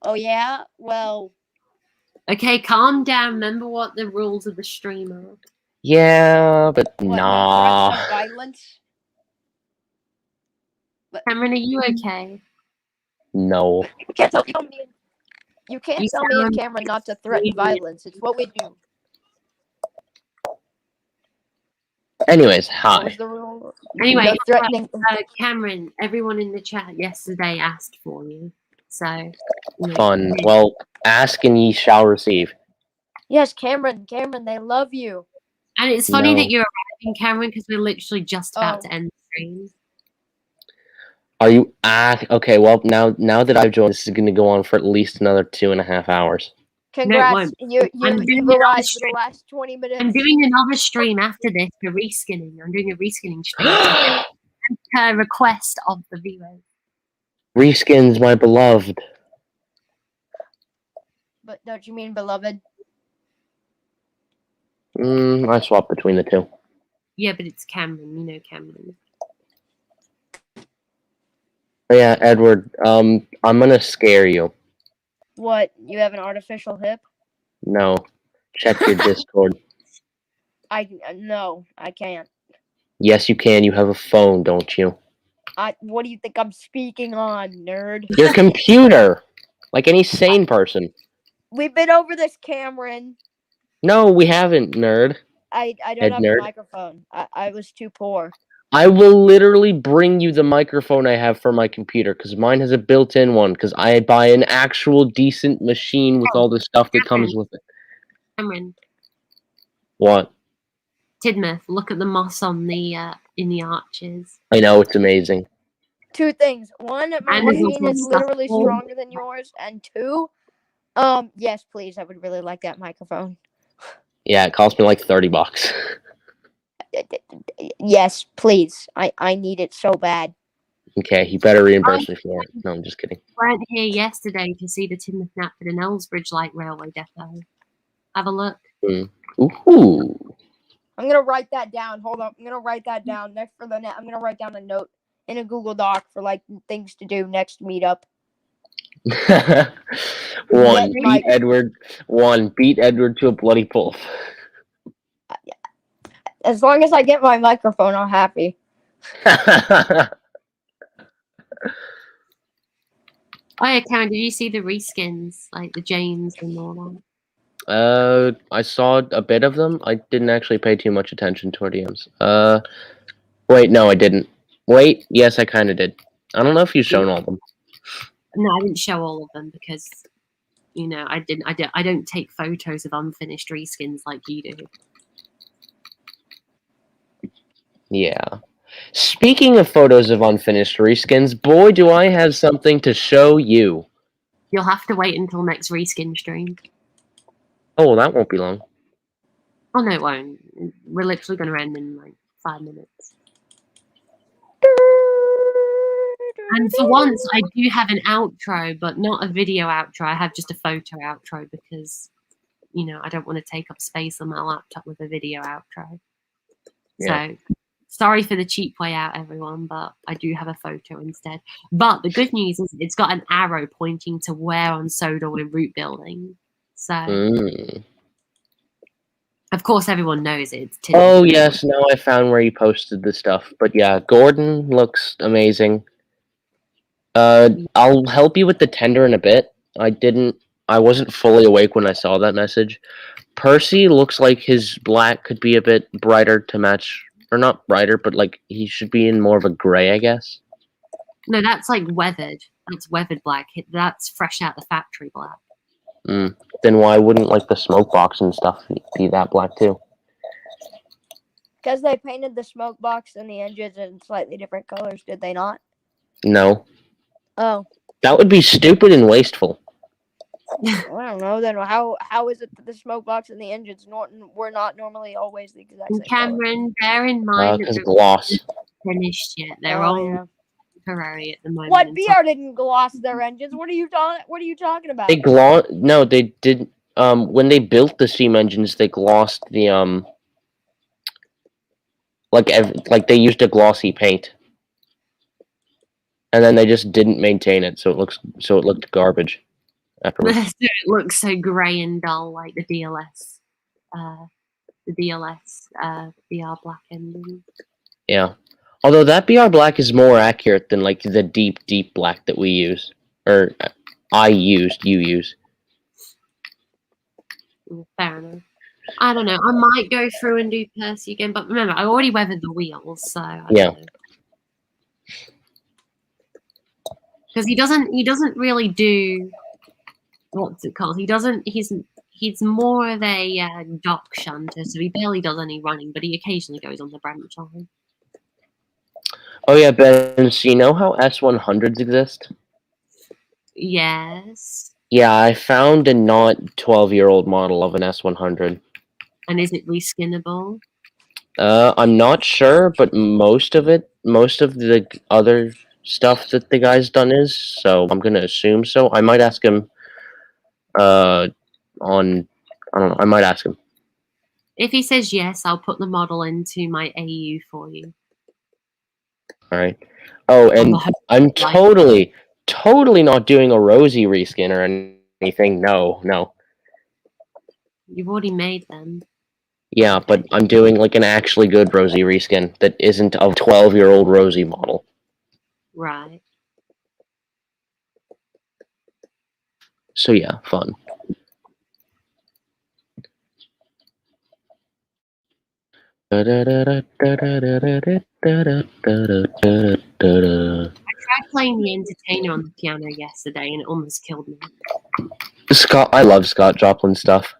Oh, yeah? Well... Okay, calm down. Remember what the rules of the stream are. Yeah, but What, nah. no threats of violence? Cameron, are you okay? No. You can't tell me and sound Cameron not to threaten violence. It's what we do. Anyways, What hi. was the rule? Anyway, No threatening. Cameron, everyone in the chat yesterday asked for you. So, you know, Fun. Well, ask and ye shall receive. Yes, Cameron, they love you. And it's funny No. that you're arriving, Cameron, because we're literally just about to end the stream. Are you okay, well, now that I've joined, this is going to go on for at least another 2.5 hours. Congrats. No, You've arrived for the last 20 minutes. I'm doing another stream after this for reskinning. I'm doing a reskinning stream per request of the viewers. Reskins, my beloved. But don't you mean beloved? I swapped between the two. Yeah, but it's Cameron. You know Cameron. Yeah, Edward, I'm gonna scare you. What? You have an artificial hip? No. Check your Discord. No, I can't. Yes, you can. You have a phone, don't you? What do you think I'm speaking on, nerd? Your computer! Like any sane person. We've been over this, Cameron. No, we haven't, nerd. I don't Ed have nerd. a microphone. I was too poor. I will literally bring you the microphone I have for my computer, because mine has a built-in one, because I buy an actual decent machine with all the stuff that comes with it. Cameron. What? Tidmouth, look at the moss on the in the arches. I know, it's amazing. 2 things. 1, my And machine is stuff. literally stronger than yours, and 2, yes, please, I would really like that microphone. Yeah, it cost me like $30. Yes, please. I need it so bad. Okay, you better reimburse me for it. No, I'm just kidding. I went here yesterday to see the Tidmouth Knapford and Ellsbridge Light Railway Depot. Have a look. Ooh. I'm gonna write that down. Hold up. I'm gonna write that down next for the net. I'm gonna write down a note in a Google Doc for like things to do next meetup. Beat Edward. 1, beat Edward to a bloody pulp. As long as I get my microphone, I'm happy. Oh yeah, Karen, did you see the reskins, like the Janes and all that? I saw a bit of them. I didn't actually pay too much attention to our DMs. Wait, no, I didn't. Wait, yes, I kind of did. I don't know if you've shown all of them. No, I didn't show all of them because, you know, I don't take photos of unfinished reskins like you do. Yeah. Speaking of photos of unfinished reskins, boy, do I have something to show you. You'll have to wait until next reskin stream. Oh, well, that won't be long. Oh, no, it won't. We're literally going to end in like 5 minutes. And for once, I do have an outro, but not a video outro. I have just a photo outro because, you know, I don't want to take up space on my laptop with a video outro. Yeah. So, Sorry for the cheap way out, everyone, but I do have a photo instead. But the good news is it's got an arrow pointing to where on Soda we're route building. So, of course, everyone knows it's Tinder. Oh, yes, now I found where you posted the stuff. But yeah, Gordon looks amazing. I'll help you with the tender in a bit. I wasn't fully awake when I saw that message. Percy looks like his black could be a bit brighter to match, or not brighter, but like he should be in more of a gray, I guess. No, that's like weathered. That's weathered black. That's fresh out the factory black. Then why wouldn't like the smoke box and stuff be that black too? Because they painted the smoke box and the engines in slightly different colors, did they not? No. Oh. That would be stupid and wasteful. I don't know. Then how is it that the smoke box and the engines were not normally always the exact same Cameron, bear in mind Because that gloss. they're finished yet. They're all temporary at the moment. What BR didn't gloss their engines? What are you talking about? They No, they did. When they built the steam engines, they glossed the like they used a glossy paint, and then they just didn't maintain it, so it looked garbage. Afterwards. So it looks so grey and dull, like the DLS, BR black ending. Yeah, although that BR black is more accurate than like the deep black that we use, or you use. Fair enough. I don't know. I might go through and do Percy again, but remember, I already weathered the wheels, so I don't know. Because he doesn't really do. What's it called? He's more of a dock shunter, so he barely does any running, but he occasionally goes on the branch line. Oh yeah, Ben, so you know how S100s exist? Yes. Yeah, I found a not 12-year-old model of an S100. And is it reskinnable? I'm not sure, but most of the other stuff that the guy's done is, so I'm gonna assume so. I might ask him I don't know, I might ask him. If he says yes, I'll put the model into my AU for you. Alright. Oh, and I'm totally not doing a Rosie reskin or anything. No. You've already made them. Yeah, but I'm doing like an actually good Rosie reskin that isn't a 12-year-old Rosie model. Right. So yeah, fun. I tried playing the Entertainer on the piano yesterday and it almost killed me. I love Scott Joplin stuff.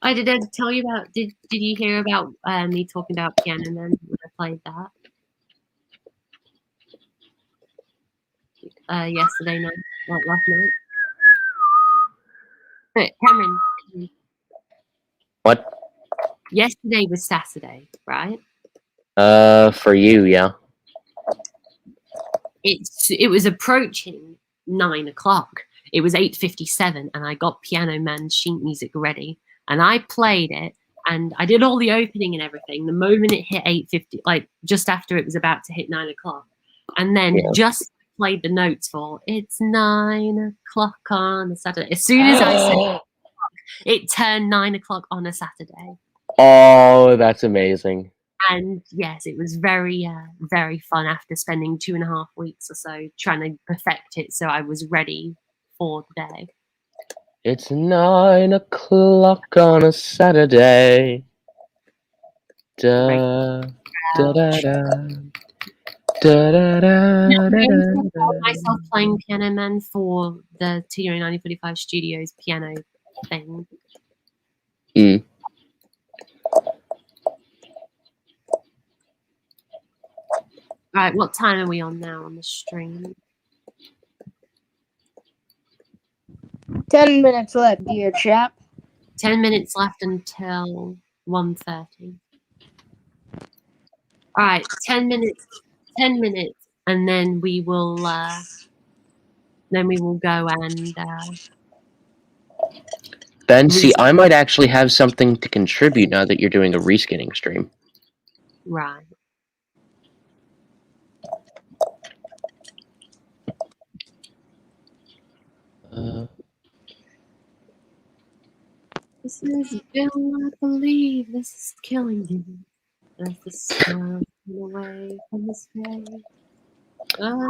I did tell you about. Did you hear about me talking about Piano Man when I played that? Yesterday night, like last night. Hey, Cameron. What? Yesterday was Saturday, right? For you, yeah. It was approaching 9 o'clock. It was 8:57, and I got Piano Man's sheet music ready, and I played it, and I did all the opening and everything. The moment it hit 8:50, like just after it was about to hit 9 o'clock, and then just played the notes for "It's 9 o'clock on a Saturday." As soon as I said it turned 9 o'clock on a Saturday. Oh, that's amazing. And yes, it was very, very fun after spending 2.5 weeks or so trying to perfect it so I was ready for the day. It's 9 o'clock on a Saturday. Da, da, da, da. Da, da, da, da, I myself playing Piano Man for the TRA 9045 Studios piano thing. Alright, what time are we on now on the stream? 10 minutes left, dear chap. 10 minutes left until 1:30. Alright, 10 minutes, and then we will go and Ben, see, I might actually have something to contribute now that you're doing a reskinning stream. Right. This is Bill, I believe this is killing you. As the smile away from his face. Sure.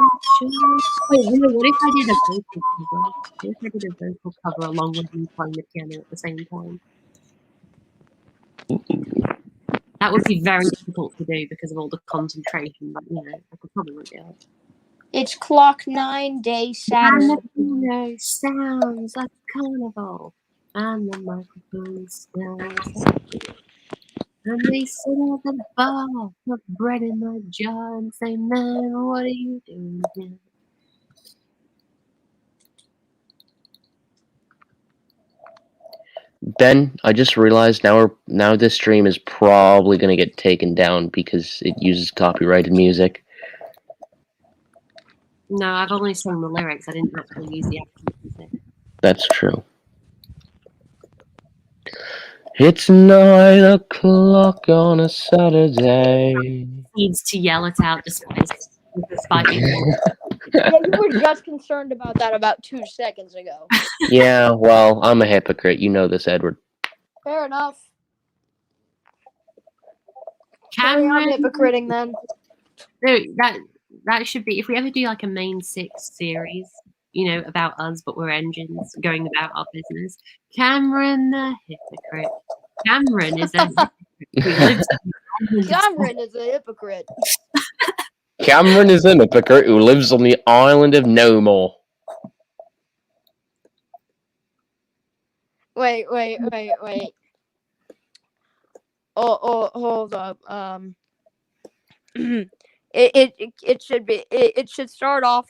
Wait, what if I did a vocal cover? What if I did a vocal cover along with you playing the piano at the same time? That would be very difficult to do because of all the concentration, but I could probably do it. It's clock 9, day Saturn. And the piano sounds like a carnival, and the microphone smells like and they sit at the bar, put bread in my jar, and say, "Man, what are you doing here?" Ben, I just realized now this stream is probably going to get taken down because it uses copyrighted music. No, I've only sung the lyrics. I didn't actually use the actual music. That's true. It's 9 o'clock on a Saturday. Needs to yell it out despite me. Yeah, you were just concerned about that about 2 seconds ago. Yeah, well, I'm a hypocrite. You know this, Edward. Fair enough. Carry on hypocriting then. No, that should be, if we ever do like a main 6 series, about us, but we're engines going about our business. Cameron the hypocrite. Cameron is a Cameron is a hypocrite. Cameron is a hypocrite who lives on the island of No More. Wait. Oh, hold up. It should start off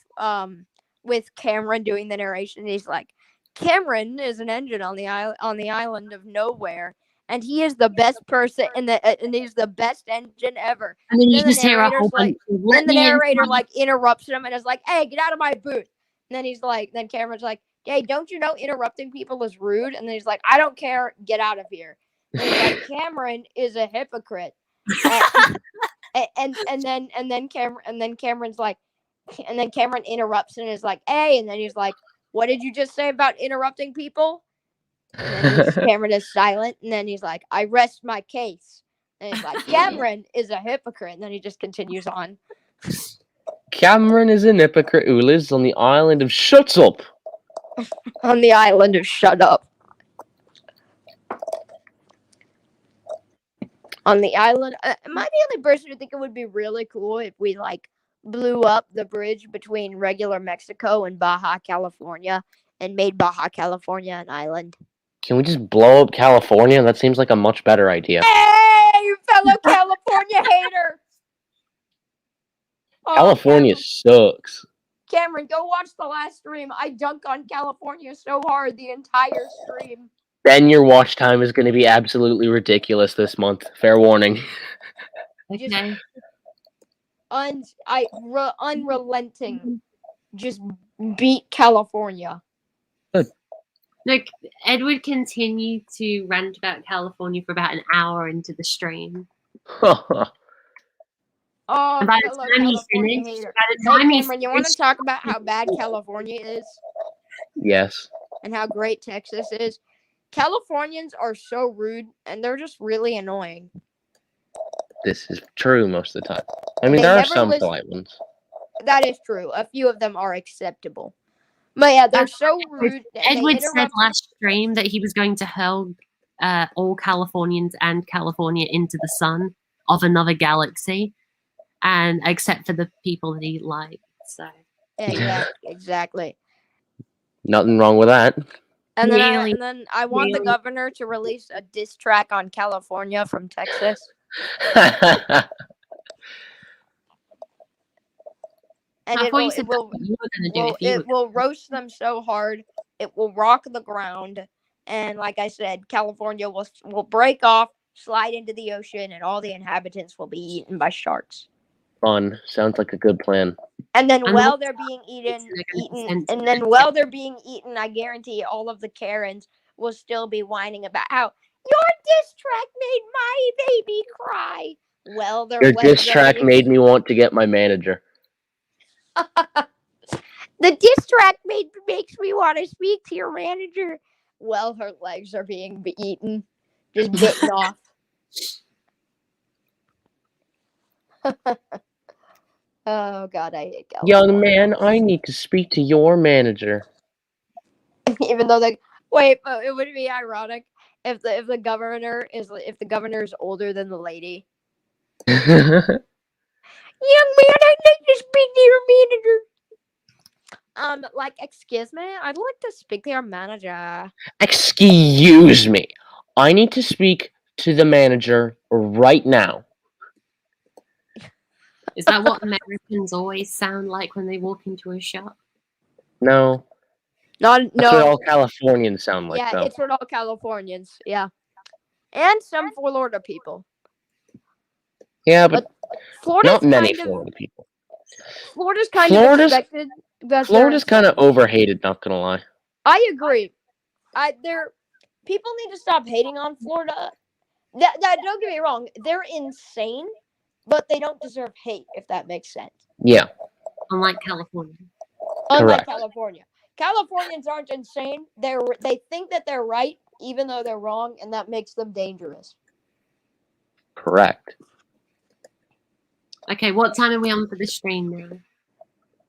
with Cameron doing the narration. He's like, Cameron is an engine on the island of nowhere, and he is the best person and he's the best engine ever. And then you the just hear a whole bunch of, then the narrator interrupts him and is like, "Hey, get out of my booth." And then Cameron's like, "Hey, don't you know interrupting people is rude?" And then he's like, "I don't care, get out of here." And he's like, Cameron is a hypocrite. And then Cameron's like, and then Cameron interrupts and is like, "Hey," and then he's like, "What did you just say about interrupting people?" And then Cameron is silent, and then he's like, "I rest my case." And he's like, Cameron is a hypocrite, and then he just continues on. Cameron is a hypocrite who lives on the island of Shut Up. On the island of Shut Up. On the island, am I the only person who think it would be really cool if we blew up the bridge between regular Mexico and Baja California and made Baja California an island? Can we just blow up California? That seems like a much better idea. Hey, you fellow California hater! California sucks. Cameron, go watch the last stream. I dunk on California so hard the entire stream. Ben, your watch time is going to be absolutely ridiculous this month. Fair warning. Okay. Unrelenting. Just beat California. Look, Edward continued to rant about California for about an hour into the stream. Oh, and by the time he finished, Cameron, you want to talk about how bad California is? Yes. And how great Texas is? Californians are so rude, and they're just really annoying. This is true most of the time. I mean, there are some polite ones. That is true. A few of them are acceptable. But yeah, they're so rude. Edward said last stream that he was going to hurl all Californians and California into the sun of another galaxy, and except for the people that he liked. So yeah, exactly. Nothing wrong with that. And then I want the governor to release a diss track on California from Texas. And it will roast them so hard, it will rock the ground, and like I said, California will break off, slide into the ocean, and all the inhabitants will be eaten by sharks. Fun. Sounds like a good plan. And then while they're being eaten, I guarantee all of the Karens will still be whining about how your diss track made my baby cry. Well, their Your legs diss are track being... made me want to get my manager. The diss track makes me want to speak to your manager. Well, her legs are being eaten. Just bitten off. Oh, God, I hate California. Young man, I need to speak to your manager. Even though they... Wait, but it would be ironic if the governor is older than the lady. Young man, I'd like to speak to your manager. Like, excuse me, I'd like to speak to your manager. Excuse me. I need to speak to the manager right now. Is that what Americans always sound like when they walk into a shop? No. That's what all Californians sound like, yeah, though. it's what all Californians, yeah. And some Florida people. Yeah, but Florida's not many kind of... Florida people. Florida's kind of expected. Florida's kind of overhated, not gonna lie. I agree. People need to stop hating on Florida. That don't get me wrong, they're insane, but they don't deserve hate, if that makes sense. Yeah. Unlike California. Unlike Correct. California. Californians aren't insane. They think that they're right, even though they're wrong, and that makes them dangerous. Correct. Okay, what time are we on for the stream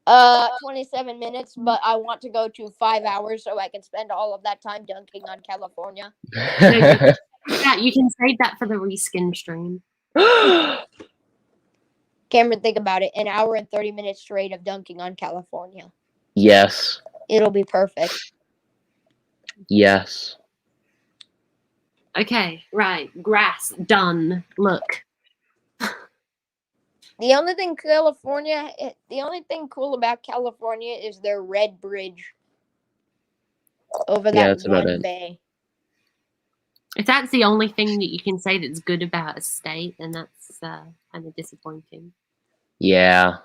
now? 27 minutes, but I want to go to 5 hours so I can spend all of that time dunking on California. You can save that for the reskin stream. Cameron, think about it. An hour and 30 minutes straight of dunking on California. Yes. It'll be perfect. Yes. Okay, right. Grass, done. Look. The only thing cool about California is their red bridge over that one bay. If that's the only thing that you can say that's good about a state, then that's kind of disappointing. Yeah.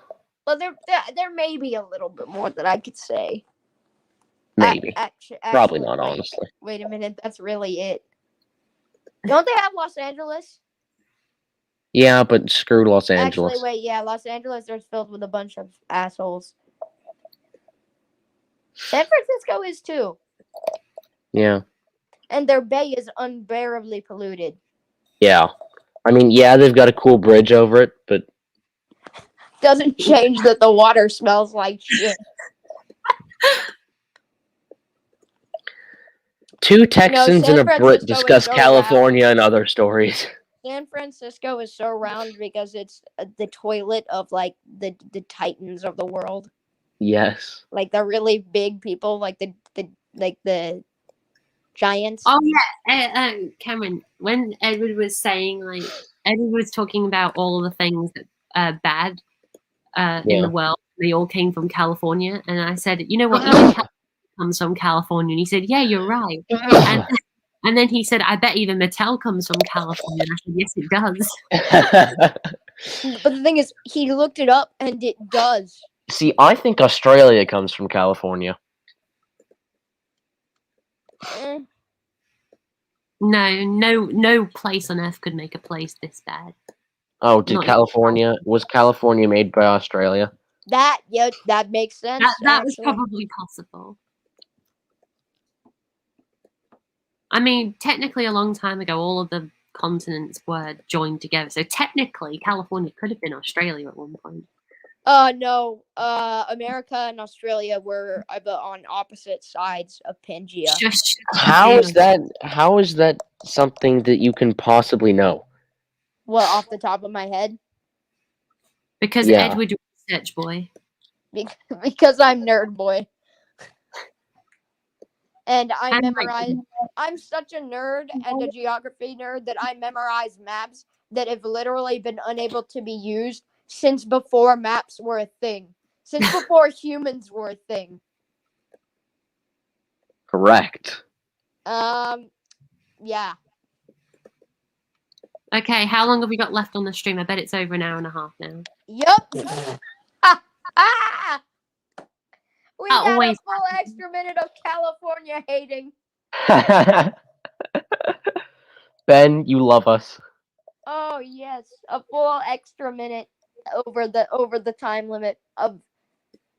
Well, there may be a little bit more that I could say. Maybe. Probably Actually, not, honestly. Wait a minute, that's really it. Don't they have Los Angeles? Yeah, but screw Los Angeles. Actually, wait, yeah, Los Angeles is filled with a bunch of assholes. San Francisco is too. Yeah. And their bay is unbearably polluted. Yeah. I mean, yeah, they've got a cool bridge over it, but... Doesn't change that the water smells like shit. Two Texans and a Brit Francisco discuss so California and other stories. San Francisco is so round because it's the toilet of like the titans of the world. Yes. Like the really big people, like the giants. Oh yeah, Cameron. When Edward was saying Edward was talking about all the things that are bad in the world. They all came from California, and I said, you know what? Even California comes from California, and he said, yeah, you're right. And then he said, I bet even Mattel comes from California. And I said, yes, it does. But the thing is, he looked it up, and it does. See, I think Australia comes from California. No place on Earth could make a place this bad. Oh, was California made by Australia? That makes sense. That was probably possible. I mean, technically, a long time ago, all of the continents were joined together. So technically, California could have been Australia at one point. No. America and Australia were on opposite sides of Pangea. How is that something that you can possibly know? Well, off the top of my head. Because Edward was research boy. Because I'm nerd boy. And I'm such a nerd and a geography nerd that I memorize maps that have literally been unable to be used since before maps were a thing. Since before humans were a thing. Correct. Yeah. Okay, how long have we got left on the stream? I bet it's over an hour and a half now. Yup. We got a full extra minute of California hating. Ben, you love us. Oh. Oh yes, a full extra minute over the time limit of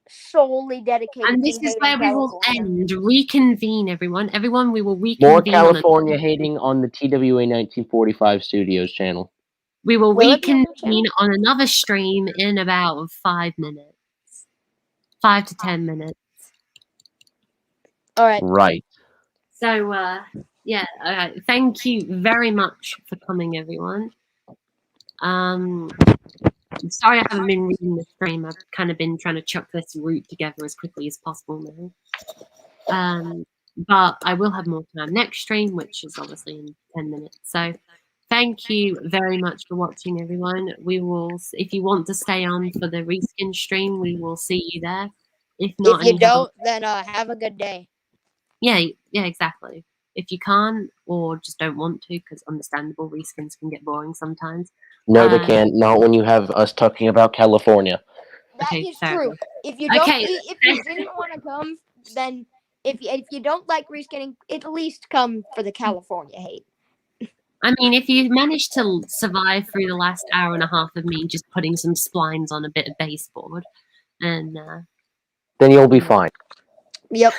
solely dedicated And to this is hating where we will California. end. Reconvene, everyone. Everyone, we will More reconvene. California hating on the TWA 1945 Studios channel. We will Will it be on your channel? reconvene on another stream in about 5 minutes. 5 to 10 minutes. All right. Right. So, yeah, thank you very much for coming, everyone. Sorry I haven't been reading the stream. I've kind of been trying to chuck this route together as quickly as possible now. But I will have more time next stream, which is obviously in 10 minutes. So thank you very much for watching, everyone. We will, if you want to stay on for the reskin stream, we will see you there. If not, If you don't, then have a good day. Yeah, exactly. If you can't or just don't want to, because understandable, reskins can get boring sometimes. No, they can't. Not when you have us talking about California. That Okay, is fair true. enough. If you don't, Okay. if you didn't want to come, then if you don't like reskinning, at least come for the California hate. I mean, if you manage to survive through the last hour and a half of me just putting some splines on a bit of baseboard, and then you'll be fine. Yep.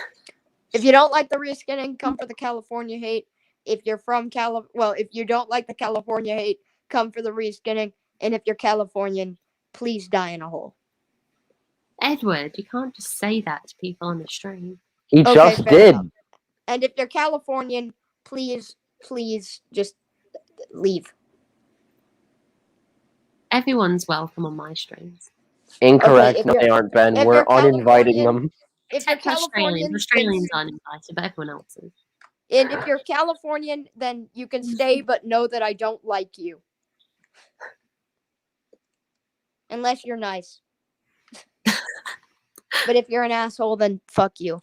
If you don't like the reskinning, come for the California hate. If you're from if you don't like the California hate, come for the reskinning. And if you're Californian, please die in a hole. Edward, you can't just say that to people on the stream. He just did. Enough. And if you're Californian, please just leave. Everyone's welcome on my streams. Incorrect. No, they aren't, Ben. We're uninviting them. If you're Californian, Australians aren't invited, but everyone else is. And if you're Californian, then you can stay, but know that I don't like you. Unless you're nice. But if you're an asshole, then fuck you.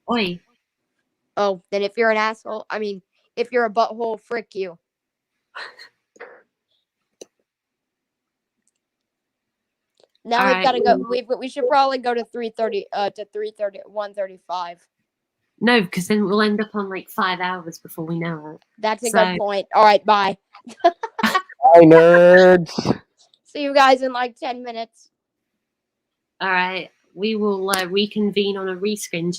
Oi. Oh, then if you're an asshole, I mean, if you're a butthole, frick you. Now we've got to go. We should probably go to 3:30. To 1:35. No, because then we'll end up on like 5 hours before we know it. That's a good point. All right, bye. Bye, nerds. See you guys in like 10 minutes. All right, we will reconvene on a reskin.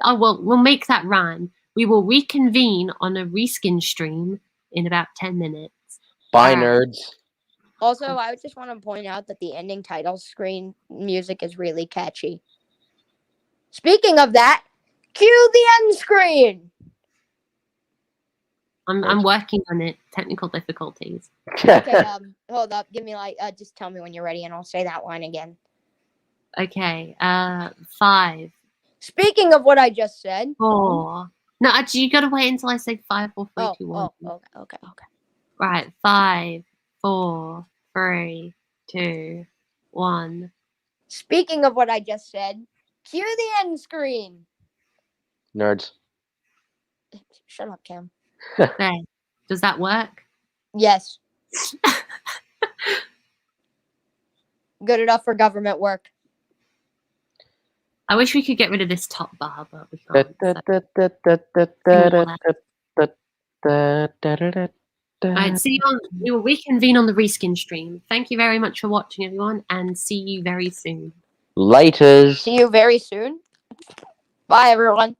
Oh well, we'll make that rhyme. We will reconvene on a reskin stream in about 10 minutes. Bye, nerds. Also, I just want to point out that the ending title screen music is really catchy. Speaking of that, cue the end screen. I'm working on it. Technical difficulties. Okay, hold up. Give me just tell me when you're ready, and I'll say that line again. Okay. 5. Speaking of what I just said. 4. No, actually, you gotta wait until I say 5, 4, 3, 2, 1. Okay. Right. 5, 4, 3, 2, 1. Speaking of what I just said, cue the end screen. Nerds. Shut up, Cam. There. Does that work? Yes. Good enough for government work. I wish we could get rid of this top bar, but we can't. Alright, see you on. We will reconvene on the reskin stream. Thank you very much for watching, everyone, and see you very soon. Laters. See you very soon. Bye, everyone.